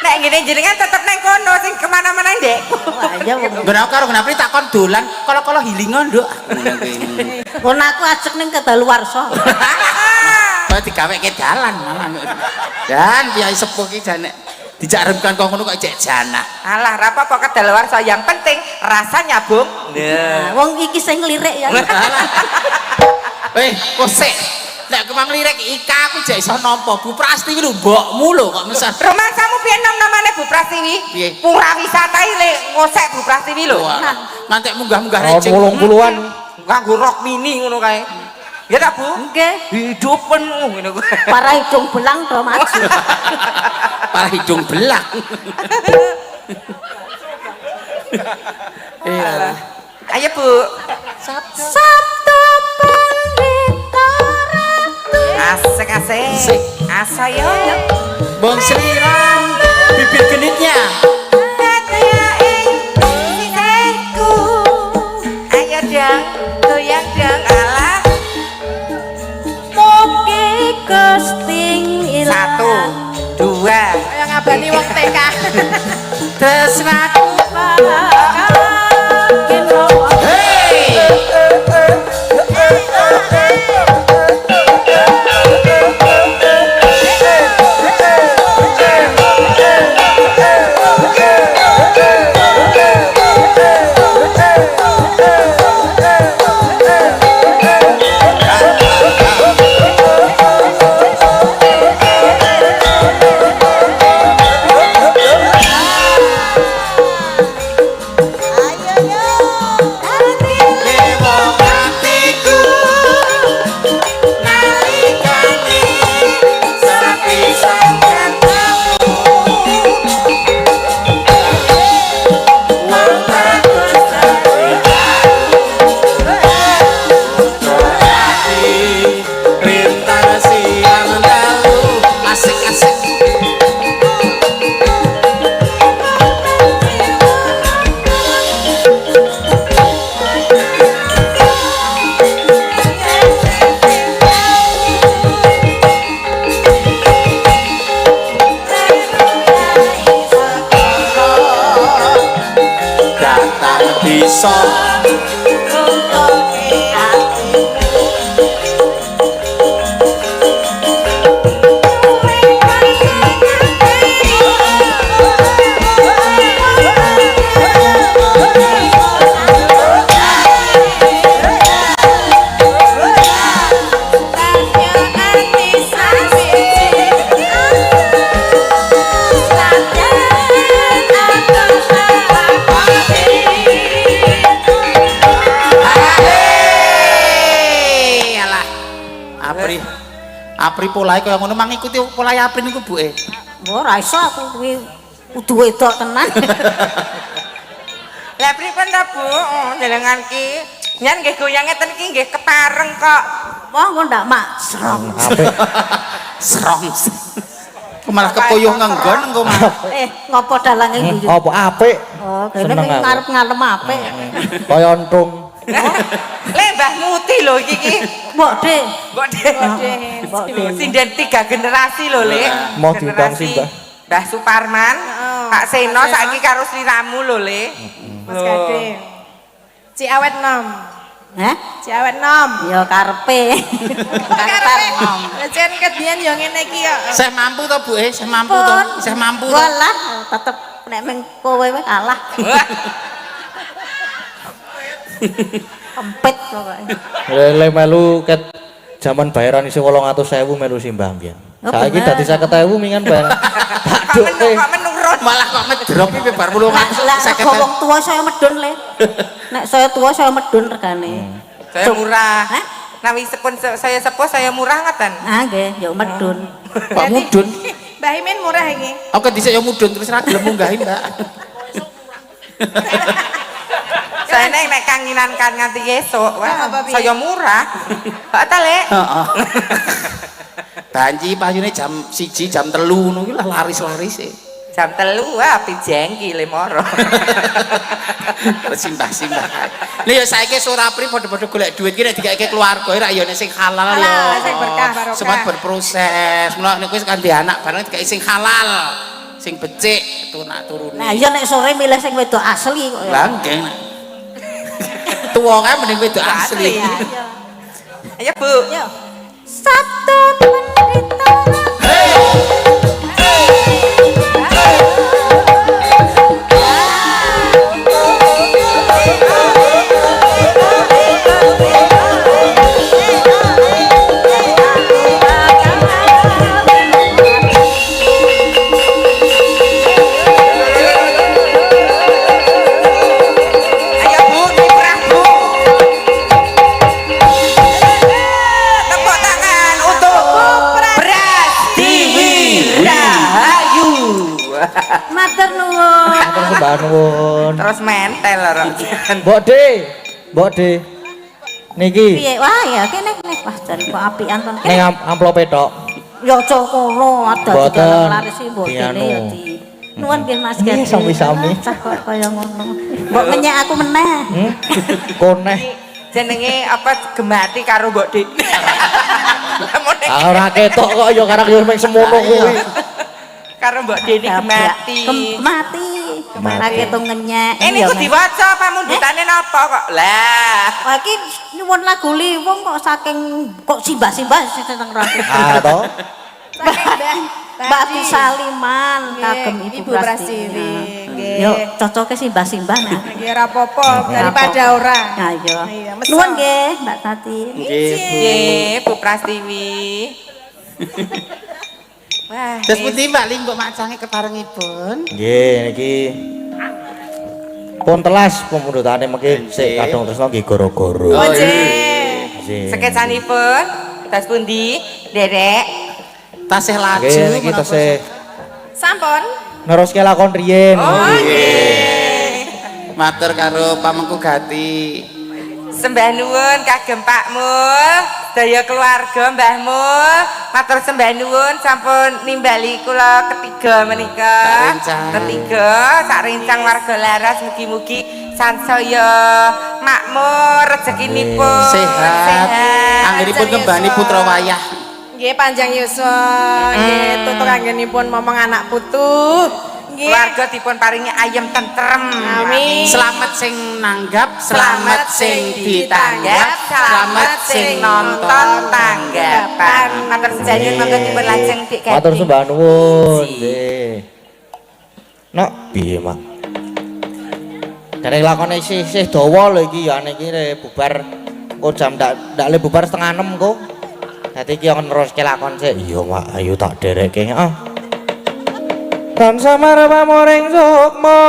Nek ngene jenengan tetep nang kono sing kemana-mana ndek. Aja wong. Kenapa karo kenapa ini takon dolan kalau hilingan nduk. Kon aku ajek ning kedaluwarsa. Kaya digaweke dalan malah. Dan piyai sepuh ki jane dijaremkan kok ngono kok jek janah. Alah, rapa kok kedaluwarsa yang penting rasanya, Bung. Nah, wong iki sing ngelirik ya. Kok sik nek kemang lirik ika aku jek iso nampa Bu Prastiwi lho mbokmu lho kok mesat. Rumah kamu piye namane Bu Prastiwi? Piye? Pura wisata iki ngosek Bu Prastiwi lho. Ngantek munggah-munggah Tahun receh. 80-an. Nganggo rok mini ngono kae. Ya tak, Bu? Nggih, Hidup penuh ngene kuwi. para hidung belang do maju. Para hidung belang. Ayo, Bu. Sabtu Pandita Ratu. Asik-asik. Asa yo. Bong Sriram bibir genitnya. Ayo dang, goyang dang. Alah. Mugi Gusti Satu, dua. Kaya ngabani wong TK. Tresnaku. Apri polahe kaya ngono mang ikuti polahe Apri niku buke. Ora iso aku kuwi kudu wedok tenan. Lah pripun ta, Bu? Jenengan ki nyen nggih goyang ngeten iki nggih kepareng kok. Wah, kok ndak mak serong. Apik. Serong. Malah kepuyuh ngenggon engko mah. Ngopo dalange guyu? Apa apik? Oh, kene Seneng aku. ngarep ngalem apik. Kaya untung. Le Mbah Muti lho iki ki. Mbok De. Mbok De. Sinden 3 generasi lho, Le. Mau diundang sih, Mbah. Mbah Suparman, Pak Seno saiki karo sliramu lho, Le. Mas Gading. Ci awet nom. Hah? Ci awet nom. Ya karepe. Karepe. Lecen kedian yo ngene iki kok. Saya mampu to Bu, saya mampu to. Saya mampu to. Walah, tetep nek meng kowe wis kalah. Empet pokoke. Lele melu ket jaman bayaran isih 800.000 melu simbang biyen. Saiki dadi 50.000 mingan bayar. Kok menurun. Malah kok ngedrop iki bar 800. Lah wong tua saya medun le. Nek saya tua saya medun regane. Saya murah. Hah? Nawi sepun saya sepuh saya murah ngaten. Ah nggih, ya medun. Kok mudun? Mbah Imin murah iki. Aku dhisik ya mudun terus ra gelem munggahi, Mbak. Saya nek kanginan kan nganti esuk. Wah, Apa, Bi? saya murah. Kok ta, Le? Heeh. Banji payune jam 1 jam 3 ngono ki lah laris-laris e. Jam 3 wah api jengki le moro. Simbah-simbah. Lha ya saiki Surapri padha-padha golek duit ki nek dikake keluarga ra ya nek sing halal ya. Sing berkah barokah. Sempat berproses. Mula nek wis kanthi anak bareng dikake sing halal. Sing becik tunak turune. Nah, iya nek sore milih sing wedok asli kok ya. Lah nggih. Tuwa kae mending wedok asli. Ayo, Bu. Yo. Satu pendeta. Ayo, Bu, kiprah, Bu. Tepuk tangan untuk Pras Dewi Rahayu. Matur nuwun. Matur sembah nuwun. Terus mentel lho. Mbok De. Mbok De. Niki Piye? Wah, ya kene wah jare kok apian to. ning amplope tok. Ya aja kono, ada Mboten. dalang laris iki mbok Dianu. kene ya di. Nuwun nggih Mas Nggih, Gading. sami-sami. Cah kok kaya ngono. Mbok menyek aku meneh. Koneh. Jenenge apa gemati karo Mbok Dik. Ora ketok kok ya karek yo mung semono kuwi. Karo Mbok Deni gemati. Mati. Lagi tuh ngenyek. Ini ku diwaca apa mundutane napa kok? Lah. Wah iki nyuwun lagu Liwong kok saking kok simbah-simbah sing seneng rapi. Ah to. Mbak Saliman kagem Ibu Prasiwi. Nggih. Yo cocoke simbah-simbah nah. Nggih ora apa-apa daripada ora. Nah iya. Iya, mesra. Nuwun nggih Mbak Tati. Nggih, Bu Prastiwi. Wah. Terus pundi Mbak Ling kok macange keparengipun? Nggih niki pun telas pemundutane mengki sik kadung tresno nggih goro-goro. Oh nggih. Nggih. Skecanipun tas pundi, Derek? Tasih laju. Nggih niki tesih Sampun. neruske lakon riyen. Oh nggih. Matur karo Pamengku Gati. Sembah nuwun kagem Pakmu, sedaya keluarga Mbahmu. Matur sembah nuwun sampun nimbali kula ketiga menika. Ketiga sak rencang warga laras mugi-mugi sansaya makmur rezekinipun Sehat. Anggenipun kembali putra wayah. Nggih panjang yuswa. Nggih tutur anggenipun momong anak putu. Nggih. Keluarga dipun paringi ayem tentrem. Amin. Selamat sing nanggap, selamat sing ditanggap, selamat sing nonton tanggapan. Matur sedayan monggo dipun lajeng Dik Gading. Matur sembah nuwun. Nggih. Nok piye, Mak? Dari lakone isih dawa lho iki ya niki bubar kok jam ndak le bubar 5:30 kok. Dadi iki yang neruske lakon sik. Iya, Mak, ayo tak dereke. Heeh. Tansah marep amoring sukma